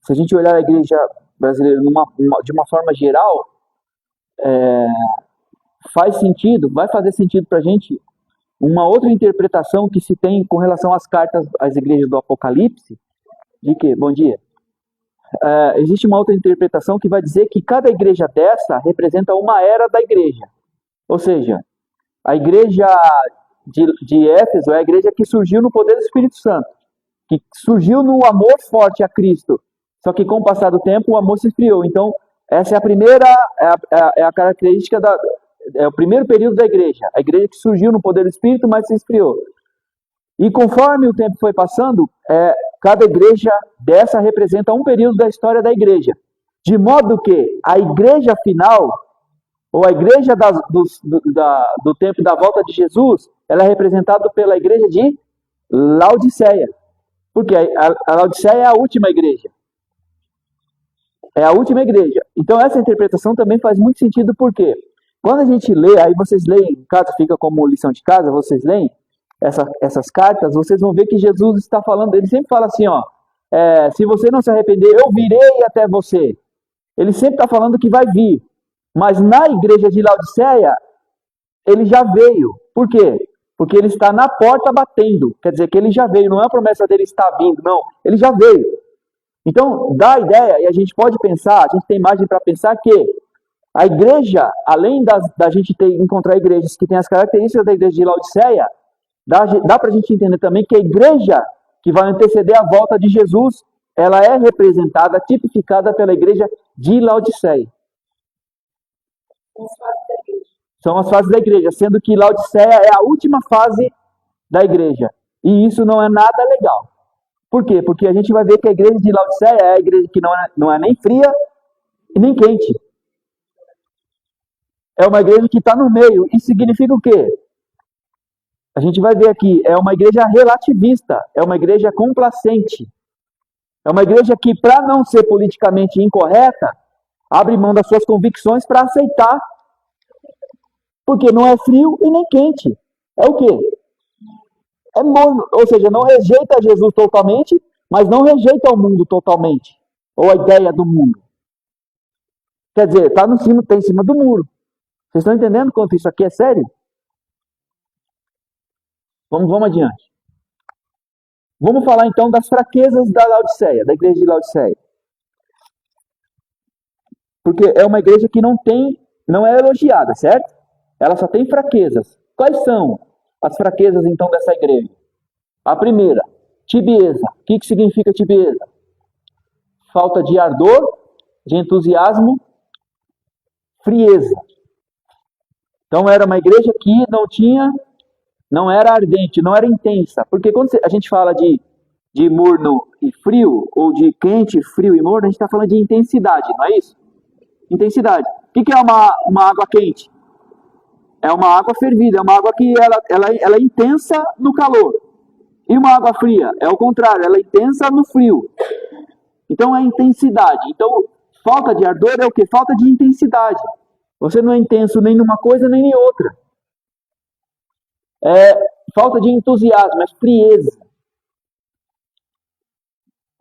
Se a gente olhar a igreja brasileira de uma forma geral, faz sentido, vai fazer sentido para a gente uma outra interpretação que se tem com relação às cartas às igrejas do Apocalipse, de que, bom dia, existe uma outra interpretação que vai dizer que cada igreja dessa representa uma era da igreja. Ou seja, a igreja de Éfeso é a igreja que surgiu no poder do Espírito Santo, que surgiu no amor forte a Cristo, só que com o passar do tempo o amor se esfriou. Então, essa é a primeira, é a característica é o primeiro período da igreja, a igreja que surgiu no poder do Espírito, mas se esfriou. E conforme o tempo foi passando, cada igreja dessa representa um período da história da igreja. De modo que a igreja final, ou a igreja do tempo da volta de Jesus, ela é representada pela igreja de Laodiceia. Porque a Laodiceia é a última igreja. É a última igreja. Então essa interpretação também faz muito sentido, porque quando a gente lê, aí vocês leem, caso fica como lição de casa, vocês leem essas cartas, vocês vão ver que Jesus está falando, ele sempre fala assim, se você não se arrepender, eu virei até você. Ele sempre está falando que vai vir. Mas na igreja de Laodiceia, ele já veio. Por quê? Porque ele está na porta batendo. Quer dizer que ele já veio, não é a promessa dele estar vindo, não. Ele já veio. Então, dá a ideia, e a gente pode pensar, a gente tem margem para pensar que a igreja, além da gente encontrar igrejas que têm as características da igreja de Laodiceia, dá para a gente entender também que a igreja que vai anteceder a volta de Jesus, ela é representada, tipificada pela igreja de Laodiceia. São as fases da igreja, sendo que Laodiceia é a última fase da igreja. E isso não é nada legal. Por quê? Porque a gente vai ver que a igreja de Laodiceia é a igreja que não é nem fria e nem quente. É uma igreja que está no meio. Isso significa o quê? A gente vai ver aqui, é uma igreja relativista, é uma igreja complacente. É uma igreja que, para não ser politicamente incorreta, abre mão das suas convicções para aceitar. Porque não é frio e nem quente. É o quê? É morno, ou seja, não rejeita Jesus totalmente, mas não rejeita o mundo totalmente, ou a ideia do mundo. Quer dizer, está em cima do muro. Vocês estão entendendo quanto isso aqui é sério? Vamos adiante. Vamos falar então das fraquezas da Laodiceia, da igreja de Laodiceia. Porque é uma igreja que não é elogiada, certo? Ela só tem fraquezas. Quais são as fraquezas então dessa igreja? A primeira, tibieza. O que significa tibieza? Falta de ardor, de entusiasmo, frieza. Então era uma igreja que não era ardente, não era intensa. Porque quando a gente fala de morno e frio, ou de quente, frio e morno, a gente está falando de intensidade, não é isso? Intensidade. O que é uma água quente? É uma água fervida, é uma água que ela é intensa no calor. E uma água fria? É o contrário, ela é intensa no frio. Então é intensidade. Então, falta de ardor é o quê? Falta de intensidade. Você não é intenso nem numa coisa nem em outra. É falta de entusiasmo, é frieza.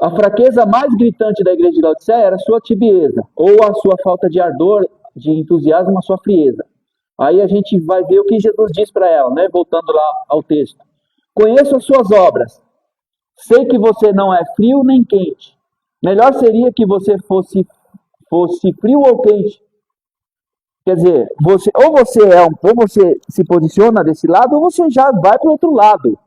A fraqueza mais gritante da igreja de Laodiceia era a sua tibieza, ou a sua falta de ardor, de entusiasmo, a sua frieza. Aí a gente vai ver o que Jesus diz para ela, né? Voltando lá ao texto. Conheço as suas obras. Sei que você não é frio nem quente. Melhor seria que você fosse frio ou quente. Quer dizer, ou você se posiciona desse lado, ou você já vai para o outro lado.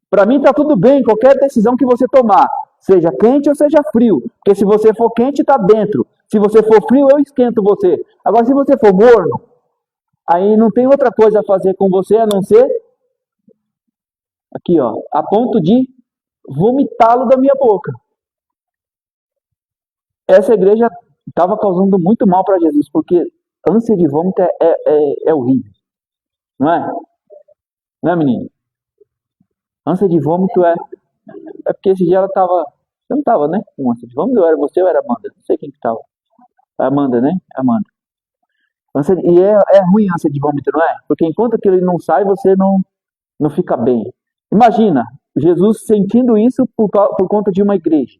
Para mim está tudo bem, qualquer decisão que você tomar, seja quente ou seja frio. Porque se você for quente, está dentro. Se você for frio, eu esquento você. Agora, se você for morno, aí não tem outra coisa a fazer com você a não ser, aqui ó, a ponto de vomitá-lo da minha boca. Essa igreja estava causando muito mal para Jesus, porque ânsia de vômito é horrível. Não é? Não é, menino? Ânsia de vômito é porque esse dia ela estava... Você não estava, né? Com ânsia de vômito? Ou era você ou era a Amanda? Não sei quem que estava. A Amanda, né? Amanda. E é ruim a ânsia de vômito, não é? Porque enquanto aquilo não sai, você não fica bem. Imagina, Jesus sentindo isso por conta de uma igreja.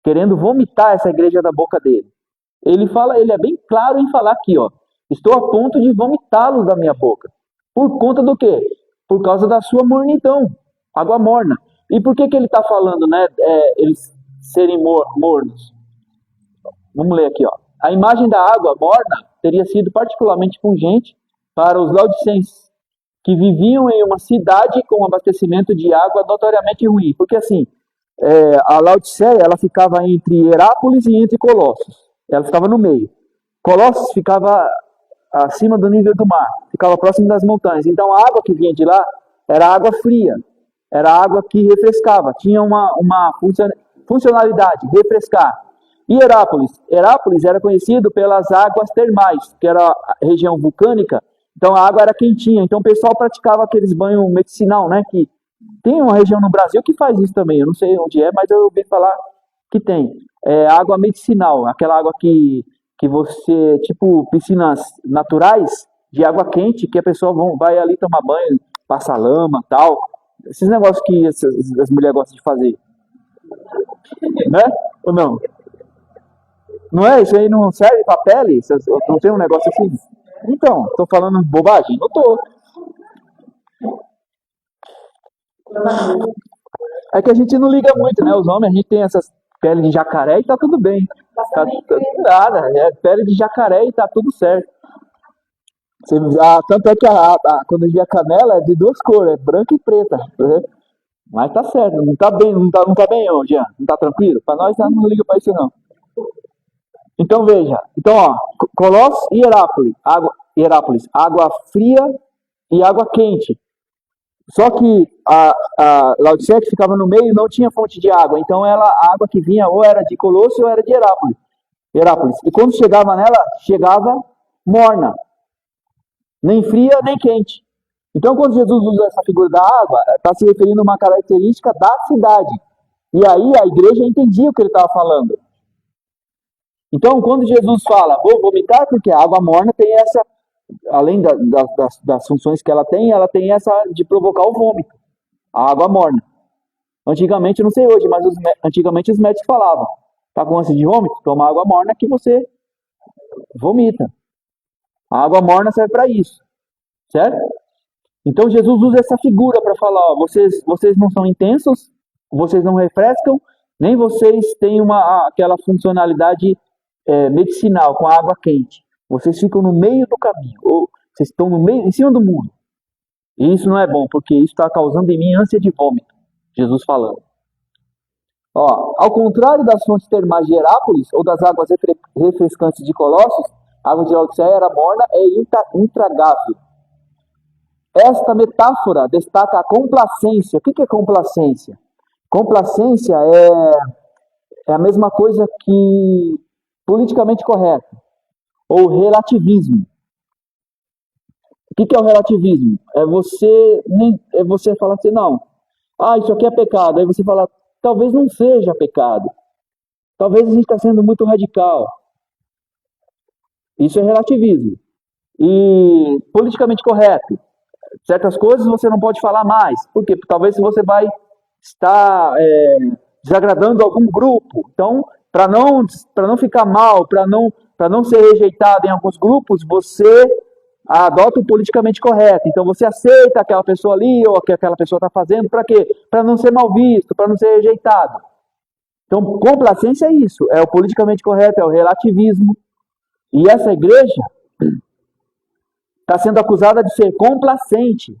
Querendo vomitar essa igreja da boca dele. Ele é bem claro em falar aqui, ó. Estou a ponto de vomitá-los da minha boca. Por conta do quê? Por causa da sua mornidão. Água morna. E por que ele está falando, né? Eles serem mornos. Vamos ler aqui, ó. A imagem da água morna teria sido particularmente pungente para os laodicenses, que viviam em uma cidade com um abastecimento de água notoriamente ruim. Porque assim, a Laodiceia, ela ficava entre Herápolis e entre Colossos. Ela ficava no meio. Colossos ficava acima do nível do mar, ficava próximo das montanhas. Então a água que vinha de lá era água fria, era água que refrescava, tinha uma funcionalidade, refrescar. E Herápolis era conhecido pelas águas termais, que era a região vulcânica, então a água era quentinha. Então o pessoal praticava aqueles banhos medicinal, né? Que tem uma região no Brasil que faz isso também, eu não sei onde é, mas eu ouvi falar que tem. Água medicinal, aquela água que você, tipo piscinas naturais, de água quente, que a pessoa vai ali tomar banho, passa lama e tal. Esses negócios que as mulheres gostam de fazer. Né? Ou não? Não é? Isso aí não serve pra pele? Não tem um negócio assim? Então, tô falando bobagem? Não tô. É que a gente não liga muito, né? Os homens, a gente tem essas pele de jacaré e tá tudo bem. Nada, é pele de jacaré e tá tudo certo. Tanto é que quando a gente vê a canela é de duas cores, é branca e preta. Né? Mas tá certo, não tá bem, não tá bem hoje, Jean? Não tá tranquilo? Pra nós não liga pra isso não. Então veja, ó, Colossos e Hierápolis, água fria e água quente. Só que a Laodiceia, que ficava no meio, não tinha fonte de água. Então a água que vinha ou era de Colossos ou era de Hierápolis. E quando chegava nela, chegava morna. Nem fria, nem quente. Então quando Jesus usa essa figura da água, está se referindo a uma característica da cidade. E aí a igreja entendia o que ele estava falando. Então quando Jesus fala, vou vomitar, porque a água morna tem essa... Além das funções que ela tem essa de provocar o vômito, a água morna. Antigamente, não sei hoje, mas antigamente os médicos falavam, tá com ânsia de vômito? Toma água morna que você vomita. A água morna serve para isso, certo? Então Jesus usa essa figura para falar, ó, vocês não são intensos, vocês não refrescam, nem vocês têm aquela funcionalidade medicinal com a água quente. Vocês ficam no meio do caminho, ou vocês estão em cima do muro. E isso não é bom, porque isso está causando em mim ânsia de vômito. Jesus falando. Ó, ao contrário das fontes termais de Hierápolis, ou das águas refrescantes de Colossos, a água de Laodiceia era morna e intragável. Esta metáfora destaca a complacência. O que é complacência? Complacência é a mesma coisa que politicamente correto. Ou relativismo. O que é o relativismo? É você falar assim, não, isso aqui é pecado. Aí você fala, talvez não seja pecado. Talvez a gente está sendo muito radical. Isso é relativismo. E politicamente correto. Certas coisas você não pode falar mais. Por quê? Porque talvez você vai estar desagradando algum grupo. Então, para não ficar mal, para não ser rejeitado em alguns grupos, você adota o politicamente correto. Então você aceita aquela pessoa ali, ou o que aquela pessoa está fazendo, para quê? Para não ser mal visto, para não ser rejeitado. Então, complacência é isso, é o politicamente correto, é o relativismo. E essa igreja está sendo acusada de ser complacente.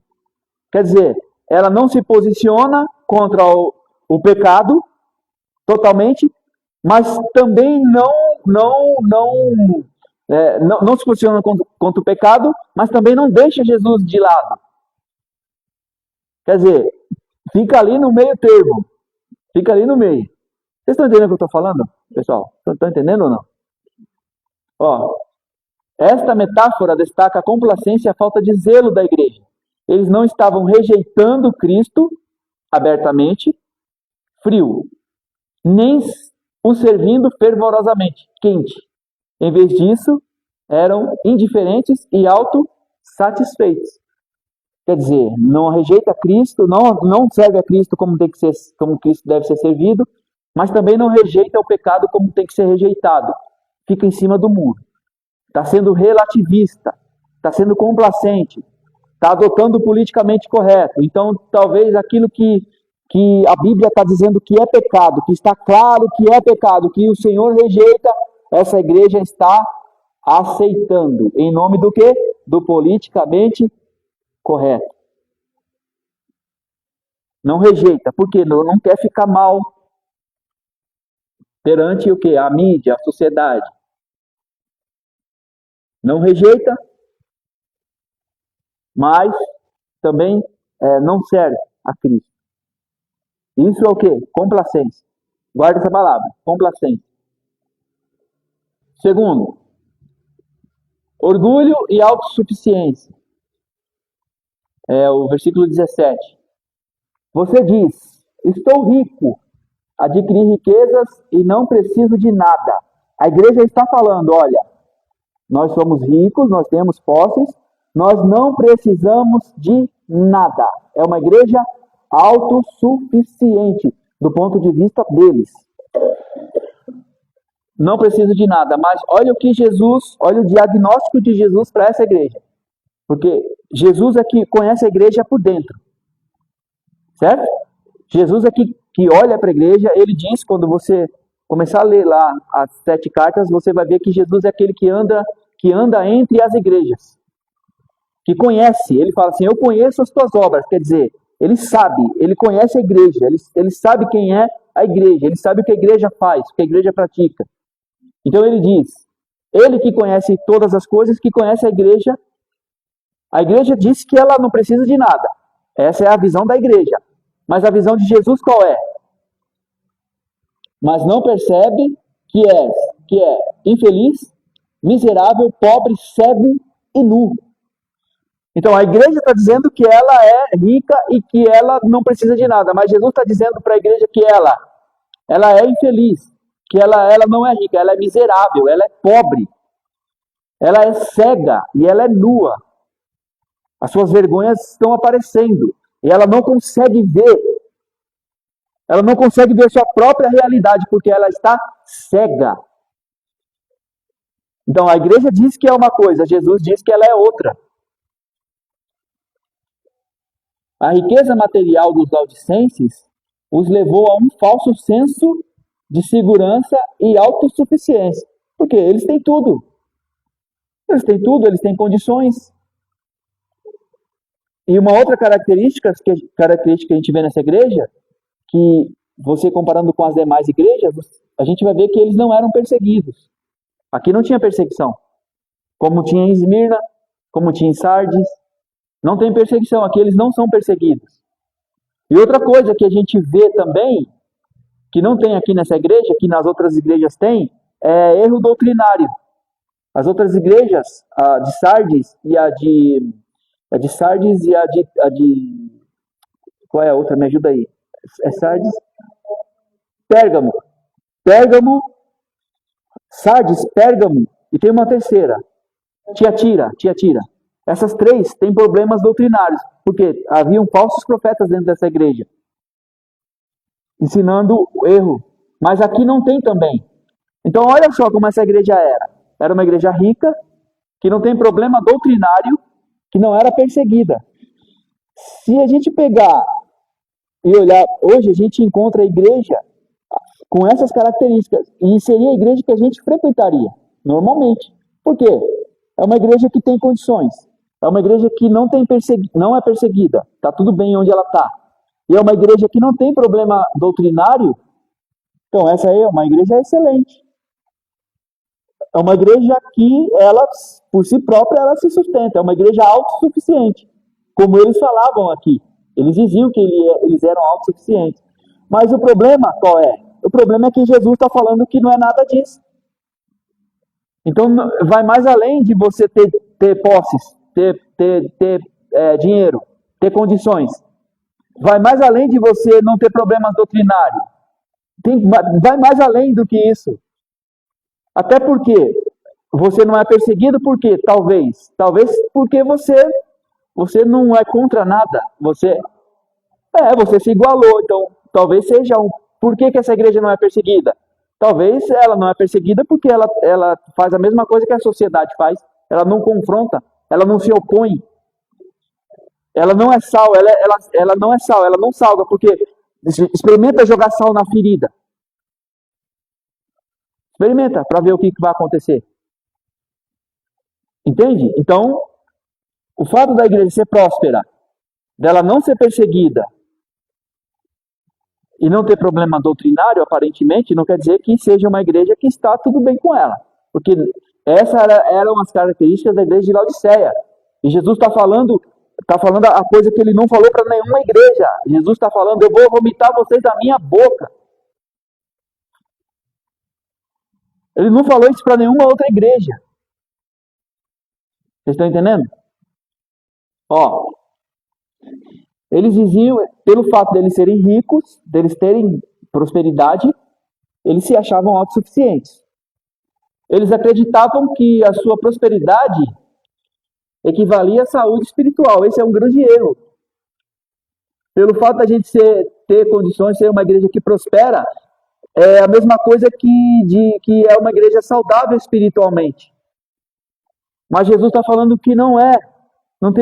Quer dizer, ela não se posiciona contra o pecado totalmente, mas também não se posiciona contra o pecado, mas também não deixa Jesus de lado. Quer dizer, fica ali no meio termo. Fica ali no meio. Vocês estão entendendo o que eu estou falando, pessoal? Estão entendendo ou não? Ó, esta metáfora destaca a complacência e a falta de zelo da igreja. Eles não estavam rejeitando Cristo abertamente, frio, nem o servindo fervorosamente, quente. Em vez disso, eram indiferentes e autossatisfeitos. Quer dizer, não rejeita Cristo, não serve a Cristo como Cristo deve ser servido, mas também não rejeita o pecado como tem que ser rejeitado. Fica em cima do muro. Está sendo relativista, está sendo complacente, está adotando o politicamente correto. Então, talvez aquilo que a Bíblia está dizendo que é pecado, que está claro que é pecado, que o Senhor rejeita, essa igreja está aceitando. Em nome do quê? Do politicamente correto. Não rejeita, porque não quer ficar mal perante o quê? A mídia, a sociedade. Não rejeita, mas também não serve a Cristo. Isso é o quê? Complacência. Guarda essa palavra, complacência. Segundo, orgulho e autossuficiência. É o versículo 17. Você diz, estou rico, adquiri riquezas e não preciso de nada. A igreja está falando, olha, nós somos ricos, nós temos posses, nós não precisamos de nada. É uma igreja autossuficiente, do ponto de vista deles. Não precisa de nada, mas olha o diagnóstico de Jesus para essa igreja. Porque Jesus é que conhece a igreja por dentro. Certo? Jesus é que olha para a igreja, ele diz, quando você começar a ler lá as 7 cartas, você vai ver que Jesus é aquele que anda entre as igrejas, que conhece. Ele fala assim, eu conheço as tuas obras, quer dizer, ele sabe, ele conhece a igreja, ele sabe quem é a igreja, ele sabe o que a igreja faz, o que a igreja pratica. Então ele diz, ele que conhece todas as coisas, que conhece a igreja diz que ela não precisa de nada. Essa é a visão da igreja. Mas a visão de Jesus qual é? Mas não percebe que é infeliz, miserável, pobre, cego e nu. Então a igreja está dizendo que ela é rica e que ela não precisa de nada. Mas Jesus está dizendo para a igreja que ela é infeliz, que ela não é rica, ela é miserável, ela é pobre, ela é cega e ela é nua. As suas vergonhas estão aparecendo e ela não consegue ver. Ela não consegue ver sua própria realidade porque ela está cega. Então a igreja diz que é uma coisa, Jesus diz que ela é outra. A riqueza material dos laodicenses os levou a um falso senso de segurança e autossuficiência. Porque eles têm tudo. Eles têm tudo, eles têm condições. E uma outra característica que a gente vê nessa igreja, que você comparando com as demais igrejas, a gente vai ver que eles não eram perseguidos. Aqui não tinha perseguição. Como tinha em Esmirna, como tinha em Sardes. Não tem perseguição, aqui eles não são perseguidos. E outra coisa que a gente vê também, que não tem aqui nessa igreja, que nas outras igrejas tem, é erro doutrinário. As outras igrejas, a de Sardes e a de Sardes e a de qual é a outra? Me ajuda aí. É Sardes? Pérgamo. Pérgamo, Sardes, Pérgamo, e tem uma terceira. Tiatira. Essas 3 têm problemas doutrinários, porque haviam falsos profetas dentro dessa igreja, ensinando o erro. Mas aqui não tem também. Então olha só como essa igreja era. Era uma igreja rica, que não tem problema doutrinário, que não era perseguida. Se a gente pegar e olhar, hoje a gente encontra a igreja com essas características, e seria a igreja que a gente frequentaria, normalmente. Por quê? É uma igreja que tem condições. É uma igreja que não é perseguida. Está tudo bem onde ela está. E é uma igreja que não tem problema doutrinário. Então essa aí é uma igreja excelente. É uma igreja que ela, por si própria, ela se sustenta. É uma igreja autossuficiente. Como eles falavam aqui. Eles diziam que eles eram autossuficientes. Mas o problema qual é? O problema é que Jesus está falando que não é nada disso. Então vai mais além de você ter posses, ter dinheiro, ter condições. Vai mais além de você não ter problemas doutrinários. Vai mais além do que isso. Até porque você não é perseguido porque talvez porque você não é contra nada. Você se igualou. Então talvez seja por que essa igreja não é perseguida? Talvez ela não é perseguida porque ela faz a mesma coisa que a sociedade faz. Ela não confronta, ela não se opõe. Ela não é sal, ela não é sal, ela não salga, porque experimenta jogar sal na ferida. Experimenta para ver o que vai acontecer. Entende? Então, o fato da igreja ser próspera, dela não ser perseguida e não ter problema doutrinário, aparentemente, não quer dizer que seja uma igreja que está tudo bem com ela. Porque essas eram as características da igreja de Laodiceia. E Jesus está falando a coisa que ele não falou para nenhuma igreja. Jesus está falando, eu vou vomitar vocês da minha boca. Ele não falou isso para nenhuma outra igreja. Vocês estão entendendo? Ó, eles diziam, pelo fato deles serem ricos, deles terem prosperidade, eles se achavam autossuficientes. Eles acreditavam que a sua prosperidade equivalia à saúde espiritual. Esse é um grande erro. Pelo fato da gente ter condições de ser uma igreja que prospera, é a mesma coisa que é uma igreja saudável espiritualmente. Mas Jesus está falando que não é.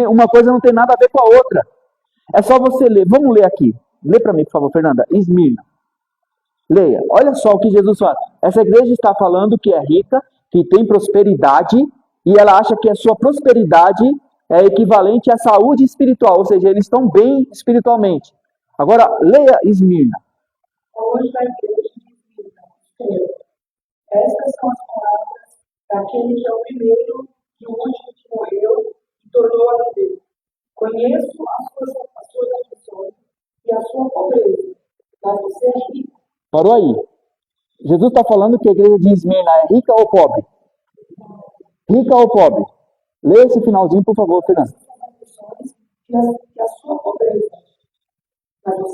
Uma coisa não tem nada a ver com a outra. É só você ler. Vamos ler aqui. Lê para mim, por favor, Fernanda. Esmirna. Leia. Olha só o que Jesus fala. Essa igreja está falando que é rica, que tem prosperidade, e ela acha que a sua prosperidade é equivalente à saúde espiritual, ou seja, eles estão bem espiritualmente. Agora, leia Esmirna. Hoje a igreja de Esmirna. Estas são as palavras daquele que é o primeiro e o último que morreu e tornou a viver. Conheço as suas aflições e a sua pobreza, mas você é rico. Parou aí. Jesus está falando que a igreja de Esmirna é rica ou pobre? Rica ou pobre? Leia esse finalzinho, por favor, Fernando. E a sua pobreza.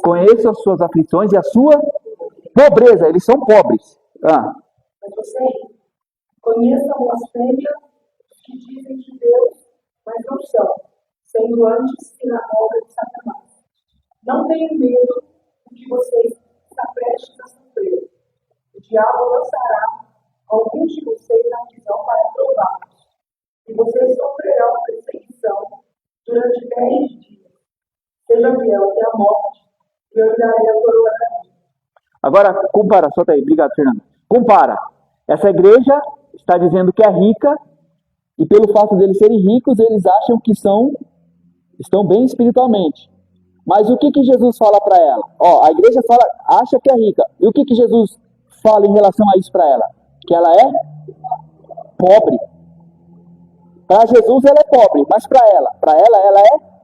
Conheço as suas aflições e a sua pobreza. Eles são pobres. Mas você é rico. Conheça a blasfêmia dos que dizem de Deus, mas não são, sendo antes sinagoga de Satanás. Não tenham medo do que vocês está prestes a sofrer. O diabo lançará alguns de vocês na prisão para prová-los. E vocês sofrerão perseguição durante 10 dias. Seja fiel até a morte, e eu lhe darei a coroa da vida. Agora, compara, solta aí. Obrigado, Fernando. Compara. Essa igreja está dizendo que é rica, e pelo fato deles serem ricos, eles acham que estão bem espiritualmente. Mas o que Jesus fala para ela? A igreja acha que é rica. E o que Jesus fala em relação a isso para ela? Que ela é pobre. Para Jesus ela é pobre, mas para ela é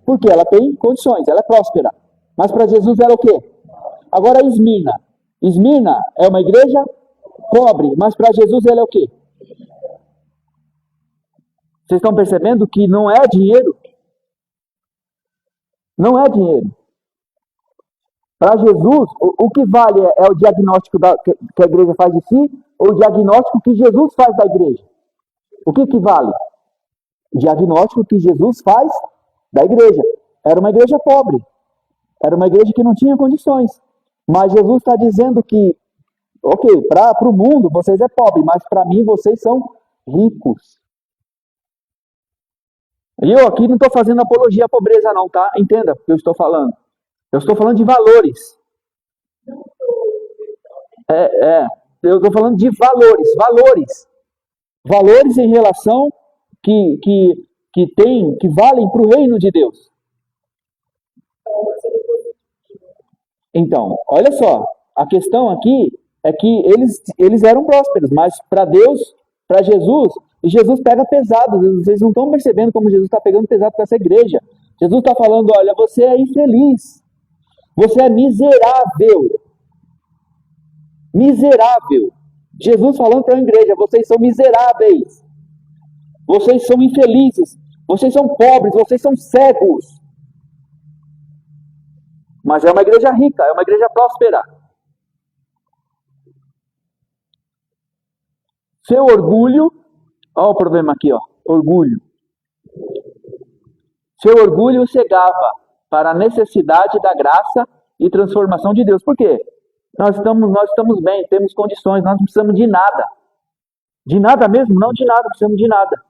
porque ela tem condições, ela é próspera. Mas para Jesus ela é o quê? Agora Esmirna. Esmirna é uma igreja pobre, mas para Jesus ela é o quê? Vocês estão percebendo que não é dinheiro? Não é dinheiro. Para Jesus, o que vale é o diagnóstico que a igreja faz de si, ou o diagnóstico que Jesus faz da igreja? O que vale? O diagnóstico que Jesus faz da igreja. Era uma igreja pobre. Era uma igreja que não tinha condições. Mas Jesus está dizendo que, ok, para o mundo vocês é pobre, mas para mim vocês são ricos. E eu aqui não estou fazendo apologia à pobreza não, tá? Entenda o que eu estou falando. Eu estou falando de valores. Eu estou falando de valores. Valores em relação que valem para o reino de Deus. Então, olha só, a questão aqui é que eles eram prósperos, mas para Deus, para Jesus, e Jesus pega pesado. Vocês não estão percebendo como Jesus está pegando pesado com essa igreja. Jesus está falando, olha, você é infeliz. Você é miserável. Miserável. Jesus falando para a igreja, vocês são miseráveis. Vocês são infelizes. Vocês são pobres. Vocês são cegos. Mas é uma igreja rica, é uma igreja próspera. Seu orgulho, olha o problema aqui, orgulho. Seu orgulho cegava para a necessidade da graça e transformação de Deus. Por quê? Nós estamos bem, temos condições, nós não precisamos de nada. De nada mesmo? Não de nada, precisamos de nada.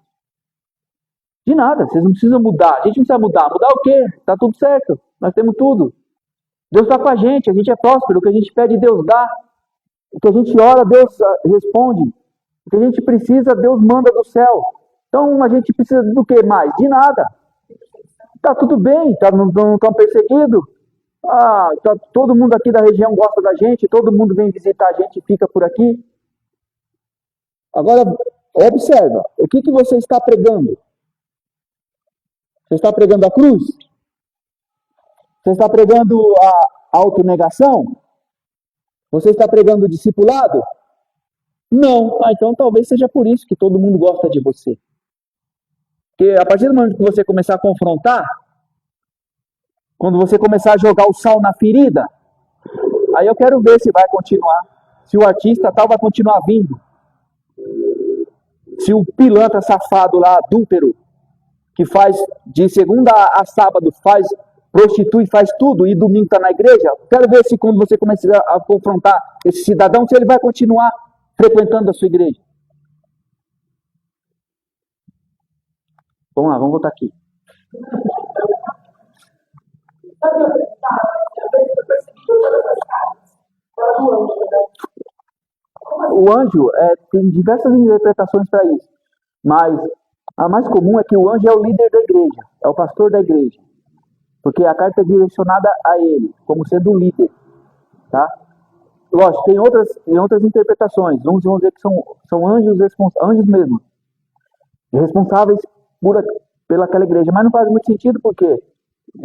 De nada, vocês não precisam mudar. A gente não precisa mudar. Mudar o quê? Está tudo certo, nós temos tudo. Deus está com a gente é próspero, o que a gente pede, Deus dá. O que a gente ora, Deus responde. O que a gente precisa, Deus manda do céu. Então a gente precisa do que mais? De nada. Está tudo bem, não estão perseguidos. Todo mundo aqui da região gosta da gente, todo mundo vem visitar a gente e fica por aqui. Agora, observa, o que você está pregando? Você está pregando a cruz? Você está pregando a autonegação? Você está pregando o discipulado? Não. Então talvez seja por isso que todo mundo gosta de você. Porque a partir do momento que você começar a confrontar, quando você começar a jogar o sal na ferida, aí eu quero ver se vai continuar. Se o artista tal vai continuar vindo. Se o pilantra safado lá, adúltero, que faz de segunda a sábado, prostitui, faz tudo, e domingo está na igreja, quero ver se quando você começar a confrontar esse cidadão, se ele vai continuar frequentando a sua igreja. Vamos lá, vamos voltar aqui. o anjo tem diversas interpretações para isso, mas a mais comum é que o anjo é o líder da igreja, é o pastor da igreja, porque a carta é direcionada a ele, como sendo o líder, tá? Lógico, tem outras interpretações. Uns vão dizer que são anjos mesmo, responsáveis pelaquela igreja. Mas não faz muito sentido porque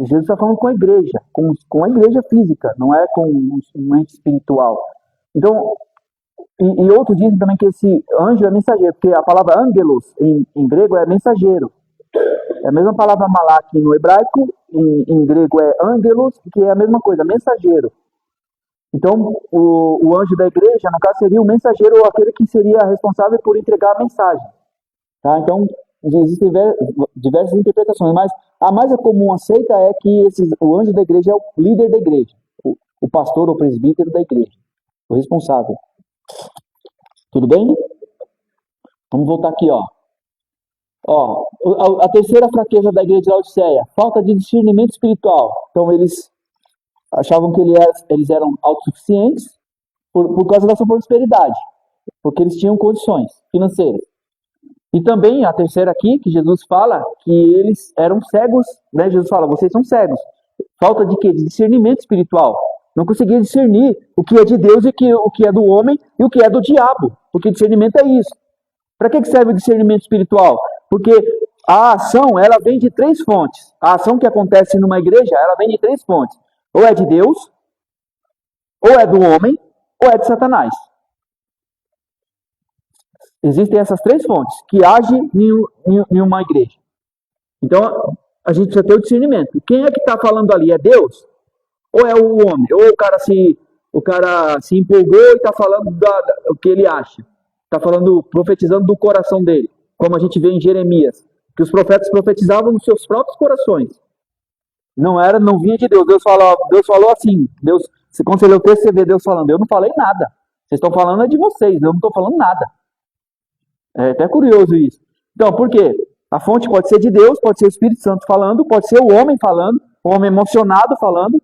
Jesus está falando com a igreja, com a igreja física, não é com um ente espiritual. Então, e outros dizem também que esse anjo é mensageiro, porque a palavra angelos em grego é mensageiro. É a mesma palavra malak no hebraico, em grego é angelos, que é a mesma coisa, mensageiro. Então, o anjo da igreja, no caso, seria o mensageiro ou aquele que seria responsável por entregar a mensagem. Tá? Então, existem diversas interpretações, mas a mais comum aceita é que o anjo da igreja é o líder da igreja, o pastor ou presbítero da igreja, o responsável. Tudo bem? Vamos voltar aqui, ó. A terceira fraqueza da igreja de Laodiceia, falta de discernimento espiritual. Então, eles achavam que eles eram autossuficientes por causa da sua prosperidade, porque eles tinham condições financeiras. E também a terceira aqui, que Jesus fala que eles eram cegos, né? Jesus fala, vocês são cegos. Falta de quê? De discernimento espiritual. Não conseguia discernir o que é de Deus e o que é do homem e o que é do diabo, porque discernimento é isso. Para que serve o discernimento espiritual? Porque a ação, ela vem de 3 fontes. A ação que acontece numa igreja, ela vem de 3 fontes. Ou é de Deus, ou é do homem, ou é de Satanás. Existem essas 3 fontes que agem em uma igreja. Então, a gente precisa ter o discernimento. Quem é que está falando ali? É Deus? Ou é o homem? Ou o cara se empolgou e está falando o que ele acha? Está falando, profetizando do coração dele. Como a gente vê em Jeremias. Que os profetas profetizavam nos seus próprios corações. Não vinha de Deus. Deus falou assim. Quando você lê o texto, você vê Deus falando. Eu não falei nada. Vocês estão falando é de vocês. Eu não estou falando nada. É até curioso isso. Então, por quê? A fonte pode ser de Deus, pode ser o Espírito Santo falando, pode ser o homem falando, o homem emocionado falando,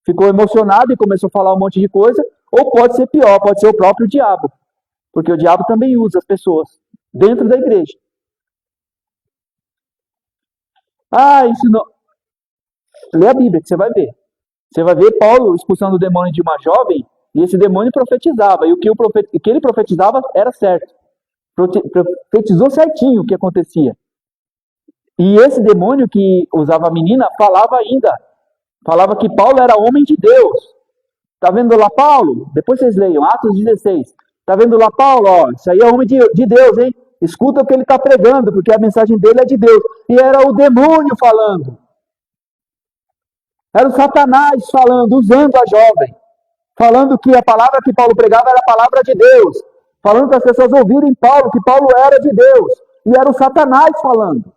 ficou emocionado e começou a falar um monte de coisa, ou pode ser pior, pode ser o próprio diabo. Porque o diabo também usa as pessoas dentro da igreja. Isso não... Lê a Bíblia que você vai ver. Você vai ver Paulo expulsando o demônio de uma jovem, e esse demônio profetizava, e o que ele profetizava era certo. Profetizou certinho o que acontecia. E esse demônio que usava a menina falava que Paulo era homem de Deus. Tá vendo lá Paulo? Depois vocês leiam, Atos 16. Tá vendo lá Paulo? Isso aí é homem de Deus, hein? Escuta o que ele está pregando, porque a mensagem dele é de Deus. E era o demônio falando. Era o Satanás falando, usando a jovem. Falando que a palavra que Paulo pregava era a palavra de Deus. Falando para as pessoas ouvirem Paulo, que Paulo era de Deus. E era o Satanás falando.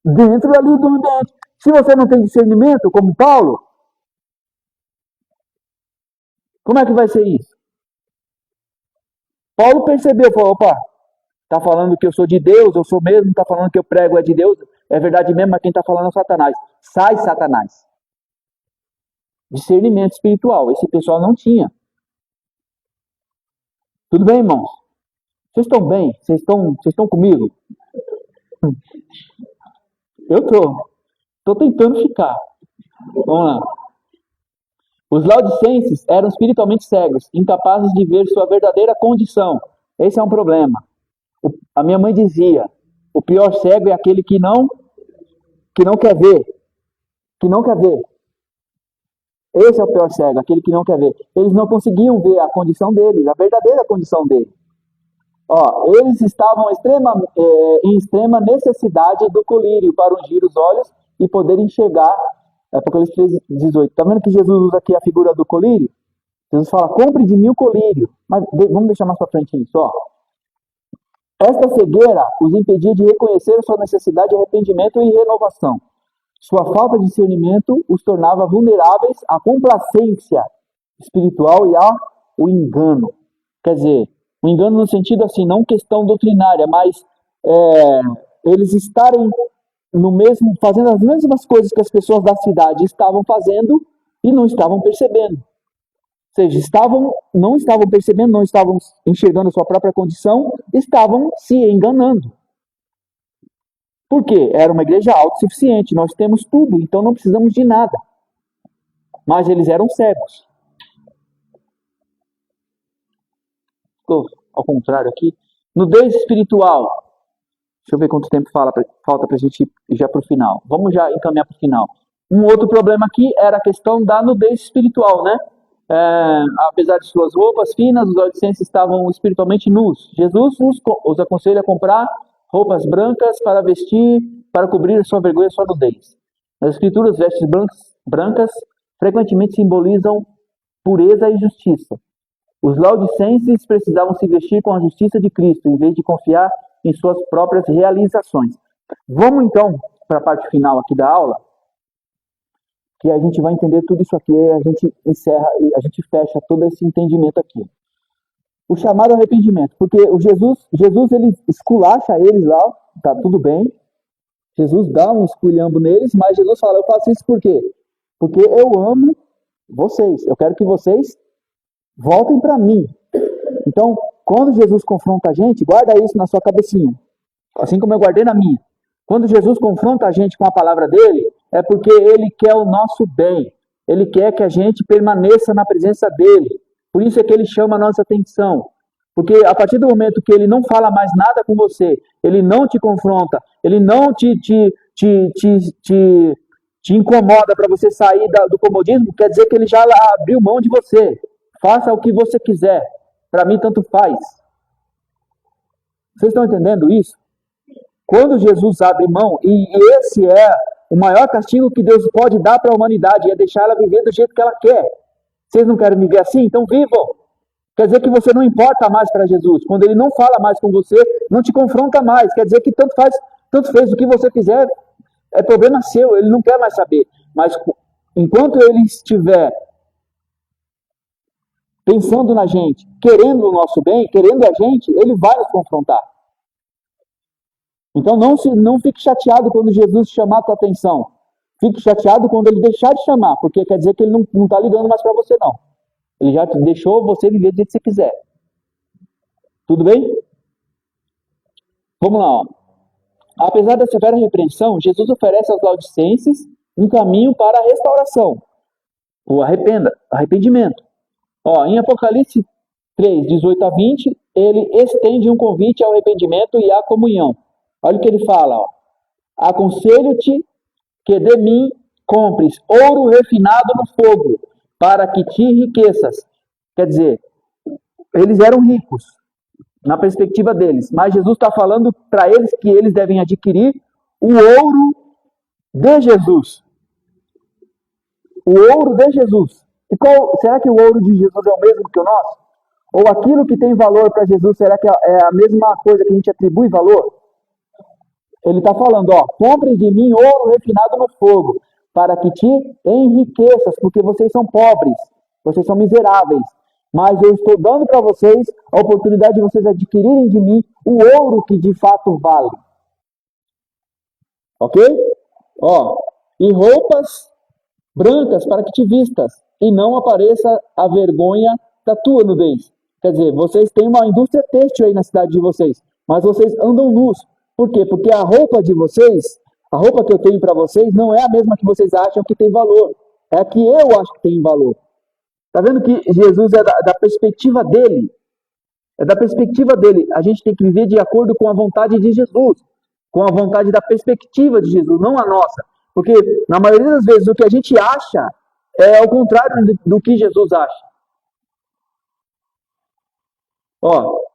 Dentro ali do ambiente. Se você não tem discernimento, como Paulo, como é que vai ser isso? Paulo percebeu, falou, opa, está falando que eu sou de Deus, eu sou mesmo, está falando que eu prego é de Deus, é verdade mesmo, mas quem está falando é Satanás. Sai, Satanás. Discernimento espiritual, esse pessoal não tinha. Tudo bem, irmãos? Vocês estão bem? Vocês estão comigo? Eu estou tentando ficar. Vamos lá. Os laodicenses eram espiritualmente cegos, incapazes de ver sua verdadeira condição. Esse é um problema. A minha mãe dizia, o pior cego é aquele que não quer ver. Que não quer ver. Esse é o pior cego, aquele que não quer ver. Eles não conseguiam ver a condição deles, a verdadeira condição deles. Eles estavam em extrema necessidade do colírio para ungir os olhos e poder enxergar. Apocalipse 3:18. Está vendo que Jesus usa aqui a figura do colírio? Jesus fala, compre de mim o colírio. Mas vamos deixar mais para frente isso. Esta cegueira os impedia de reconhecer sua necessidade de arrependimento e renovação. Sua falta de discernimento os tornava vulneráveis à complacência espiritual e ao engano. Quer dizer, o engano no sentido assim, não questão doutrinária, mas eles estarem fazendo as mesmas coisas que as pessoas da cidade estavam fazendo e não estavam percebendo. seja, não estavam percebendo, não estavam enxergando a sua própria condição, estavam se enganando. Por quê? Era uma igreja autossuficiente, nós temos tudo, então não precisamos de nada. Mas eles eram cegos. Ao contrário aqui. Nudez espiritual. Deixa eu ver quanto tempo falta para a gente ir já para o final. Vamos já encaminhar para o final. Um outro problema aqui era a questão da nudez espiritual, né? Apesar de suas roupas finas, os laodicenses estavam espiritualmente nus. Jesus os aconselha a comprar roupas brancas para vestir, para cobrir a sua vergonha e a sua nudez. Nas escrituras, vestes brancas frequentemente simbolizam pureza e justiça. Os laodicenses precisavam se vestir com a justiça de Cristo, em vez de confiar em suas próprias realizações. Vamos então para a parte final aqui da aula, que a gente vai entender tudo isso aqui, e a gente encerra, a gente fecha todo esse entendimento aqui. O chamado arrependimento, porque o Jesus ele esculacha eles lá, tá tudo bem, Jesus dá um esculhambo neles, mas Jesus fala, eu faço isso por quê? Porque eu amo vocês, eu quero que vocês voltem para mim. Então, quando Jesus confronta a gente, guarda isso na sua cabecinha, assim como eu guardei na minha. Quando Jesus confronta a gente com a palavra dele, é porque ele quer o nosso bem. Ele quer que a gente permaneça na presença dele. Por isso é que ele chama a nossa atenção. Porque a partir do momento que ele não fala mais nada com você, ele não te confronta, ele não te incomoda para você sair do comodismo, quer dizer que ele já abriu mão de você. Faça o que você quiser. Para mim, tanto faz. Vocês estão entendendo isso? Quando Jesus abre mão, e esse é o maior castigo que Deus pode dar para a humanidade, é deixar ela viver do jeito que ela quer. Vocês não querem viver assim? Então vivam. Quer dizer que você não importa mais para Jesus. Quando ele não fala mais com você, não te confronta mais. Quer dizer que tanto fez o que você fizer, é problema seu, ele não quer mais saber. Mas enquanto ele estiver pensando na gente, querendo o nosso bem, querendo a gente, ele vai nos confrontar. Então não fique chateado quando Jesus chamar a tua atenção. Fique chateado quando ele deixar de chamar, porque quer dizer que ele não está ligando mais para você, não. Ele já deixou você viver do jeito que você quiser. Tudo bem? Vamos lá. Ó. Apesar da severa repreensão, Jesus oferece aos laodicenses um caminho para a restauração. O arrependimento. Ó, em Apocalipse 3, 18 a 20, ele estende um convite ao arrependimento e à comunhão. Olha o que ele fala. Ó. Aconselho-te que de mim compres ouro refinado no fogo, para que te enriqueças. Quer dizer, eles eram ricos, na perspectiva deles. Mas Jesus está falando para eles que eles devem adquirir o ouro de Jesus. O ouro de Jesus. E será que o ouro de Jesus é o mesmo que o nosso? Ou aquilo que tem valor para Jesus, será que é a mesma coisa que a gente atribui valor? Ele está falando, ó, compre de mim ouro refinado no fogo, para que te enriqueças, porque vocês são pobres, vocês são miseráveis. Mas eu estou dando para vocês a oportunidade de vocês adquirirem de mim o ouro que de fato vale. Ok? Ó, e roupas brancas para que te vistas, e não apareça a vergonha da tua nudez. Quer dizer, vocês têm uma indústria têxtil aí na cidade de vocês, mas vocês andam nus. Por quê? Porque a roupa de vocês, a roupa que eu tenho para vocês, não é a mesma que vocês acham que tem valor. É a que eu acho que tem valor. Está vendo que Jesus é da perspectiva dele? É da perspectiva dele. A gente tem que viver de acordo com a vontade de Jesus. Com a vontade da perspectiva de Jesus, não a nossa. Porque, na maioria das vezes, o que a gente acha é ao contrário do que Jesus acha. Ó.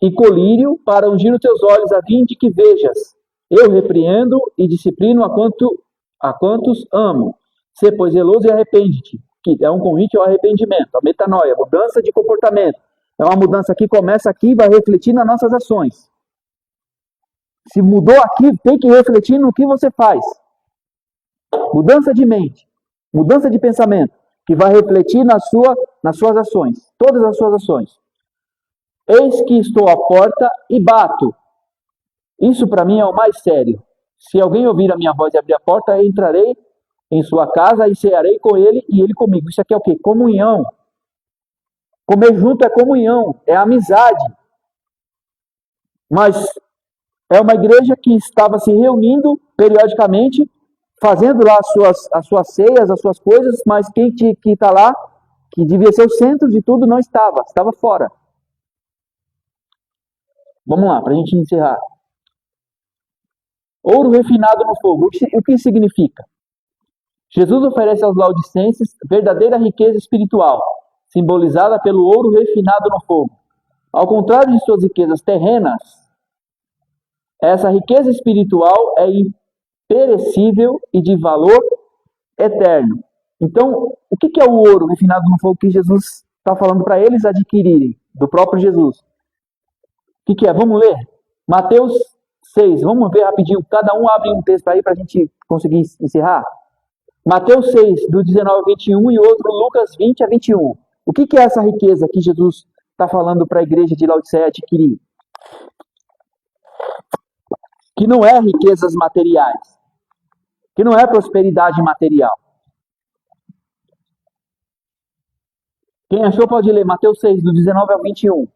E colírio para ungir os teus olhos a fim de que vejas. Eu repreendo e disciplino a quantos amo. Sê, pois, zeloso e arrepende-te. Que é um convite ao arrependimento, a metanoia, mudança de comportamento. É uma mudança que começa aqui e vai refletir nas nossas ações. Se mudou aqui, tem que refletir no que você faz. Mudança de mente, mudança de pensamento, que vai refletir nas suas ações, todas as suas ações. Eis que estou à porta e bato. Isso para mim é o mais sério. Se alguém ouvir a minha voz e abrir a porta, eu entrarei em sua casa e cearei com ele e ele comigo. Isso aqui é o quê? Comunhão. Comer junto é comunhão, é amizade. Mas é uma igreja que estava se reunindo periodicamente, fazendo lá as suas ceias, as suas coisas, mas quem que está lá, que devia ser o centro de tudo, não estava fora. Vamos lá, para a gente encerrar. Ouro refinado no fogo. O que significa? Jesus oferece aos laodicenses verdadeira riqueza espiritual, simbolizada pelo ouro refinado no fogo. Ao contrário de suas riquezas terrenas, essa riqueza espiritual é imperecível e de valor eterno. Então, o que é o ouro refinado no fogo que Jesus está falando para eles adquirirem, do próprio Jesus? O que é? Vamos ler? Mateus 6, vamos ver rapidinho. Cada um abre um texto aí para a gente conseguir encerrar. Mateus 6, do 19 a 21 e outro Lucas 20 a 21. O que é essa riqueza que Jesus está falando para a igreja de Laodiceia adquirir? Que não é riquezas materiais. Que não é prosperidade material. Quem achou pode ler Mateus 6, do 19 ao 21.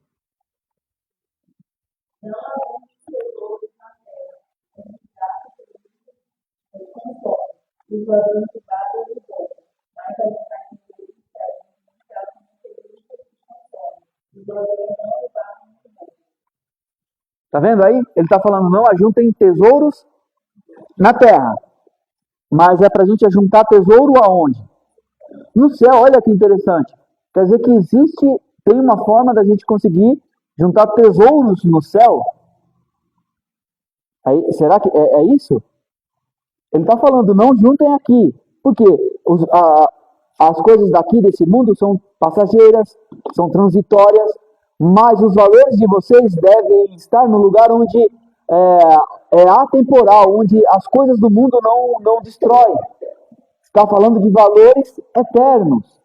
Tá vendo aí? Ele está falando, não ajuntem tesouros na terra. Mas é para a gente ajuntar tesouro aonde? No céu, olha que interessante. Quer dizer que tem uma forma da gente conseguir juntar tesouros no céu? Será que é isso? Ele está falando, não juntem aqui. Porque as coisas daqui desse mundo são passageiras, são transitórias, mas os valores de vocês devem estar no lugar onde é atemporal, onde as coisas do mundo não destroem. Está falando de valores eternos.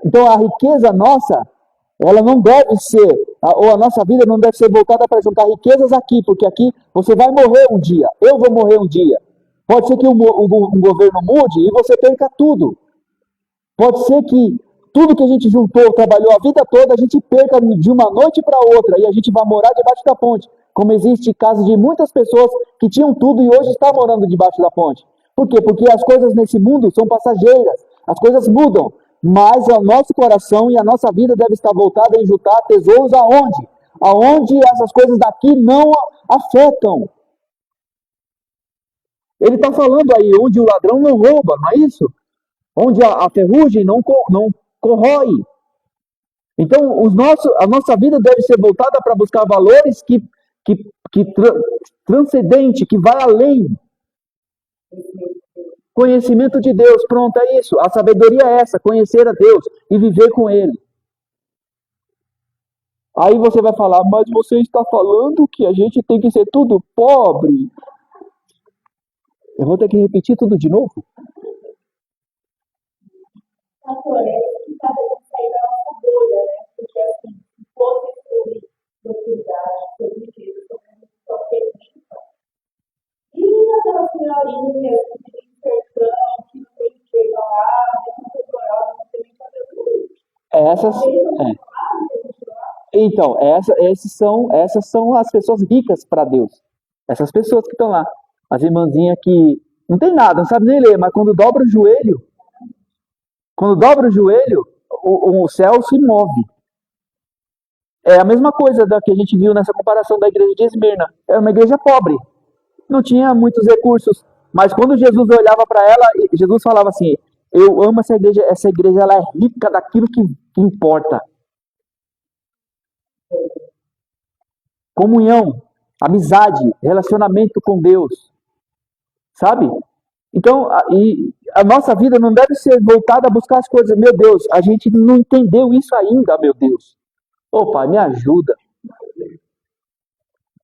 Então a riqueza nossa, ela não deve ser, ou a nossa vida não deve ser voltada para juntar riquezas aqui, porque aqui você vai morrer um dia, eu vou morrer um dia. Pode ser que um governo mude e você perca tudo. Pode ser que tudo que a gente juntou, trabalhou a vida toda, a gente perca de uma noite para outra e a gente vai morar debaixo da ponte. Como existe casos de muitas pessoas que tinham tudo e hoje estão morando debaixo da ponte. Por quê? Porque as coisas nesse mundo são passageiras, as coisas mudam, mas o nosso coração e a nossa vida deve estar voltada em juntar tesouros aonde? Aonde essas coisas daqui não afetam. Ele está falando aí, onde o ladrão não rouba, não é isso? Onde a ferrugem não corrói. Então, a nossa vida deve ser voltada para buscar valores que transcendente, que vai além. Conhecimento de Deus, pronto, é isso. A sabedoria é essa, conhecer a Deus e viver com Ele. Aí você vai falar, mas você está falando que a gente tem que ser tudo pobre. Eu vou ter que repetir tudo de novo? A Coreia que cada um sair da nossa bolha, né? Porque assim, se fosse sobre propriedade, sobre riqueza, sobre prosperidade. E aquela senhorinha que tem sertão, que não tem que lá, não tem temporal, não tem nem fazer tudo. Então, essas são as pessoas ricas para Deus. Essas pessoas que estão lá. As irmãzinhas que não tem nada, não sabe nem ler, mas quando dobra o joelho, o céu se move. É a mesma coisa da que a gente viu nessa comparação da igreja de Esmirna. É uma igreja pobre. Não tinha muitos recursos. Mas quando Jesus olhava para ela, Jesus falava assim, eu amo essa igreja ela é rica daquilo que importa. Comunhão, amizade, relacionamento com Deus. Sabe? Então, a nossa vida não deve ser voltada a buscar as coisas. Meu Deus, a gente não entendeu isso ainda, meu Deus. Ô Pai, me ajuda.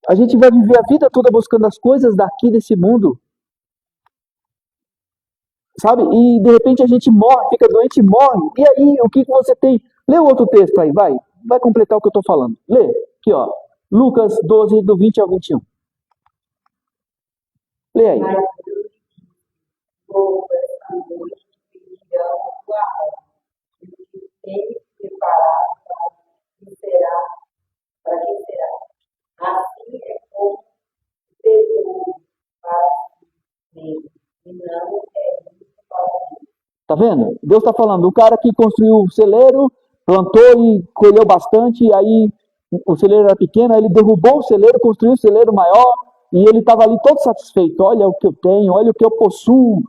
A gente vai viver a vida toda buscando as coisas daqui desse mundo. Sabe? E de repente a gente morre, fica doente e morre. E aí, o que você tem? Lê o outro texto aí, vai. Vai completar o que eu estou falando. Lê. Aqui, ó. Lucas 12, do 20 ao 21. Lê aí. Tá vendo? Deus está falando, o cara que construiu o celeiro, plantou e colheu bastante, e aí o celeiro era pequeno, aí ele derrubou o celeiro, construiu o celeiro maior, e ele estava ali todo satisfeito. Olha o que eu tenho, olha o que eu possuo,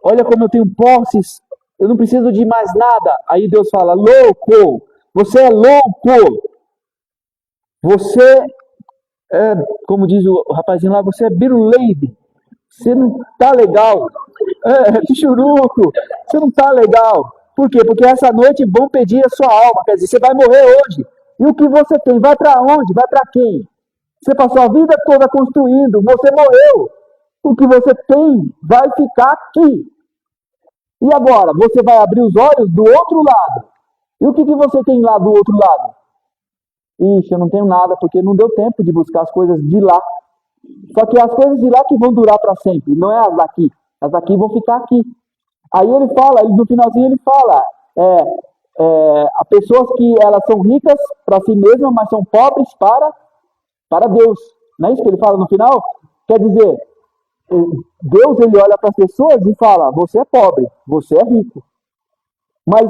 olha como eu tenho posses, eu não preciso de mais nada. Aí Deus fala, louco, você é louco, você é, como diz o rapazinho lá, você é biruleibe, você não tá legal, churuco, você não tá legal. Por quê? Porque essa noite vão pedir a sua alma, quer dizer, você vai morrer hoje. E o que você tem? Vai para onde? Vai para quem? Você passou a vida toda construindo, você morreu. O que você tem vai ficar aqui. E agora, você vai abrir os olhos do outro lado. E o que você tem lá do outro lado? Ixi, eu não tenho nada, porque não deu tempo de buscar as coisas de lá. Só que as coisas de lá que vão durar para sempre, não é as daqui. As daqui vão ficar aqui. Aí ele fala, no finalzinho ele fala, há pessoas que elas são ricas para si mesmas, mas são pobres para Deus. Não é isso que ele fala no final? Quer dizer, Deus ele olha para as pessoas e fala, você é pobre, você é rico. Mas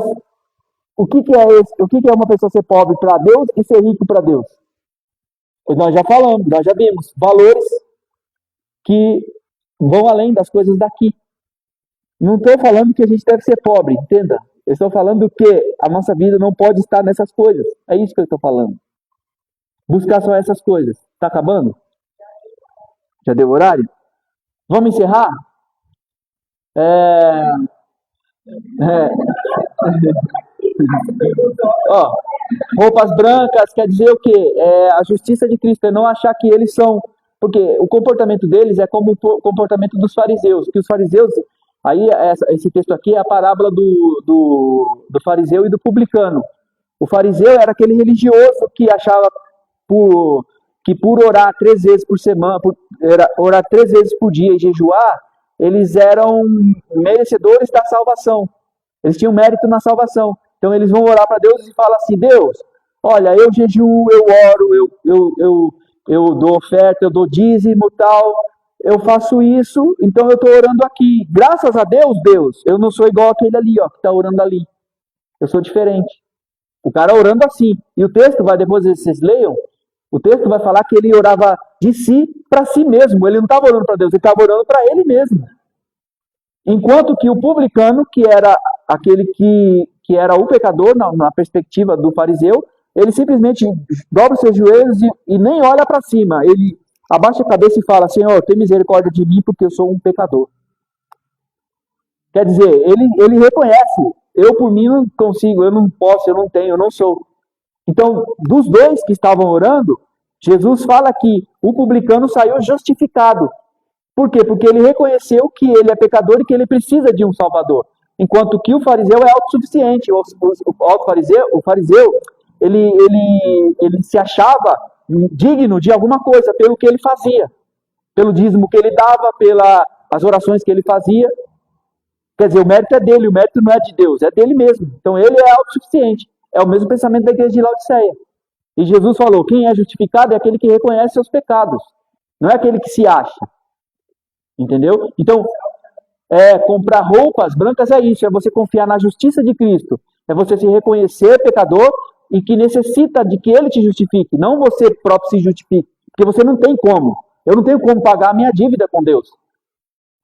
o que é uma pessoa ser pobre para Deus e ser rico para Deus? Nós já falamos, nós já vimos valores que vão além das coisas daqui. Não estou falando que a gente deve ser pobre, entenda. Eu estou falando que a nossa vida não pode estar nessas coisas. É isso que eu estou falando. Buscar só essas coisas. Está acabando? Já deu horário? Vamos encerrar? Ó, roupas brancas quer dizer o quê? É a justiça de Cristo, é não achar que eles são... Porque o comportamento deles é como o comportamento dos fariseus. Que os fariseus... Aí, esse texto aqui é a parábola do fariseu e do publicano. O fariseu era aquele religioso que achava que por orar 3 vezes por semana, orar 3 vezes por dia e jejuar, eles eram merecedores da salvação. Eles tinham mérito na salvação. Então eles vão orar para Deus e falam assim, Deus, olha, eu jejuo, eu oro, eu dou oferta, eu dou dízimo e tal, eu faço isso, então eu estou orando aqui. Graças a Deus, eu não sou igual aquele ali, ó, que está orando ali. Eu sou diferente. O cara orando assim. E o texto vai, depois vocês leiam, o texto vai falar que ele orava de si para si mesmo. Ele não estava orando para Deus, ele estava orando para ele mesmo. Enquanto que o publicano, que era aquele que era o pecador, na perspectiva do fariseu, ele simplesmente dobra os seus joelhos e nem olha para cima. Ele abaixa a cabeça e fala, Senhor, tem misericórdia de mim porque eu sou um pecador. Quer dizer, ele reconhece, eu por mim não consigo, eu não posso, eu não tenho, eu não sou. Então, dos dois que estavam orando, Jesus fala que o publicano saiu justificado. Por quê? Porque ele reconheceu que ele é pecador e que ele precisa de um salvador. Enquanto que o fariseu é autossuficiente. O fariseu ele se achava digno de alguma coisa pelo que ele fazia. Pelo dízimo que ele dava, pelas orações que ele fazia. Quer dizer, o mérito é dele, o mérito não é de Deus, é dele mesmo. Então ele é autossuficiente. É o mesmo pensamento da igreja de Laodiceia. E Jesus falou, quem é justificado é aquele que reconhece seus pecados. Não é aquele que se acha. Entendeu? Então, comprar roupas brancas é isso, é você confiar na justiça de Cristo. É você se reconhecer pecador e que necessita de que Ele te justifique, não você próprio se justifique. Porque você não tem como. Eu não tenho como pagar a minha dívida com Deus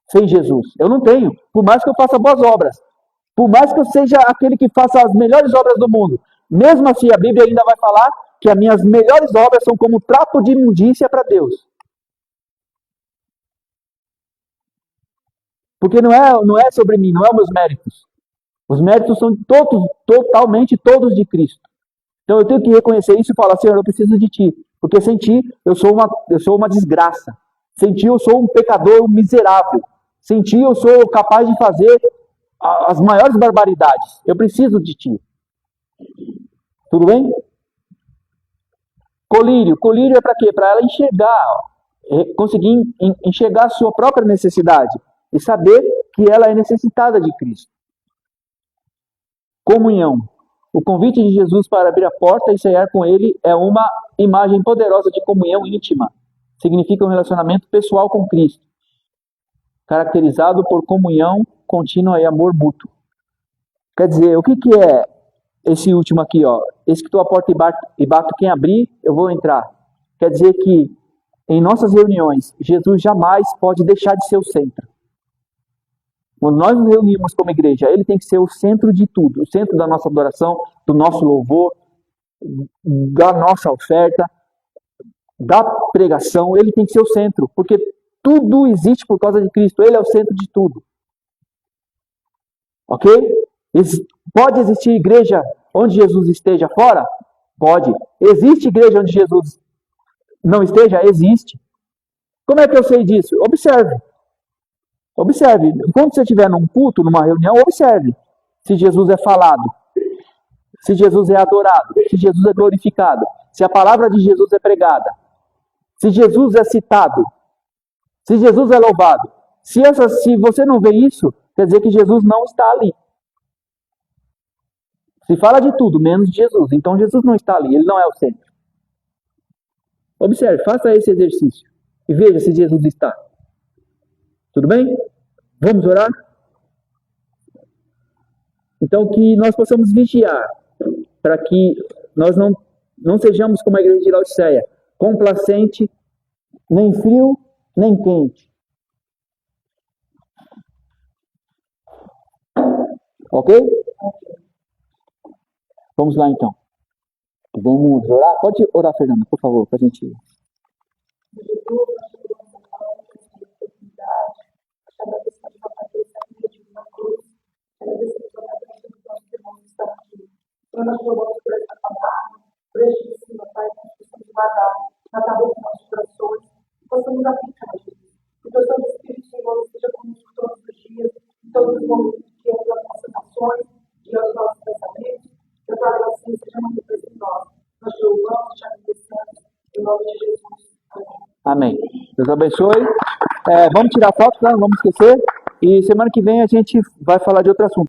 sem Jesus. Eu não tenho. Por mais que eu faça boas obras. Por mais que eu seja aquele que faça as melhores obras do mundo. Mesmo assim, a Bíblia ainda vai falar que as minhas melhores obras são como trapo de imundícia para Deus. Porque não é sobre mim, não é os meus méritos. Os méritos são totalmente todos de Cristo. Então eu tenho que reconhecer isso e falar, Senhor, eu preciso de Ti. Porque sem Ti eu sou uma desgraça. Sem Ti eu sou um pecador miserável. Sem Ti eu sou capaz de fazer as maiores barbaridades. Eu preciso de Ti. Tudo bem? Colírio. Colírio é para quê? Para ela conseguir enxergar a sua própria necessidade. E saber que ela é necessitada de Cristo. Comunhão. O convite de Jesus para abrir a porta e ceiar com Ele é uma imagem poderosa de comunhão íntima. Significa um relacionamento pessoal com Cristo. caracterizado por comunhão contínua e amor mútuo. Quer dizer, o que é esse último aqui, ó? Esse que estou à porta e bato, quem abrir, eu vou entrar. Quer dizer que em nossas reuniões, Jesus jamais pode deixar de ser o centro. Quando nós nos reunimos como igreja, ele tem que ser o centro de tudo, o centro da nossa adoração, do nosso louvor, da nossa oferta, da pregação, ele tem que ser o centro, porque tudo existe por causa de Cristo, ele é o centro de tudo. Ok? Pode existir igreja onde Jesus esteja fora? Pode. Existe igreja onde Jesus não esteja? Existe. Como é que eu sei disso? Observe. Observe. Quando você estiver num culto, numa reunião, observe se Jesus é falado, se Jesus é adorado, se Jesus é glorificado, se a palavra de Jesus é pregada, se Jesus é citado, se Jesus é louvado. Se você não vê isso, quer dizer que Jesus não está ali. Se fala de tudo, menos de Jesus. Então Jesus não está ali, ele não é o centro. Observe, faça esse exercício e veja se Jesus está. Tudo bem? Vamos orar? Então que nós possamos vigiar para que nós não sejamos como a igreja de Laodiceia, complacente, nem frio, nem quente. Ok? Vamos lá então. Vamos orar? Pode orar, Fernanda, por favor, para a gente. Quando nós louvamos por essa palavra, por este ensino, Pai, que nós possamos guardar na tábua dos nossos corações, que possamos aplicar, Jesus. Que o teu Espírito, Senhor, esteja conosco todos os dias, em todos os momentos que guiamos as nossas ações, guiamos os nossos pensamentos, que a tua graça seja manifesta em nós. Nós te louvamos, te agradecemos, em nome de Jesus. Amém. Deus abençoe. Vamos tirar foto, tá? Não vamos esquecer. E semana que vem a gente vai falar de outro assunto.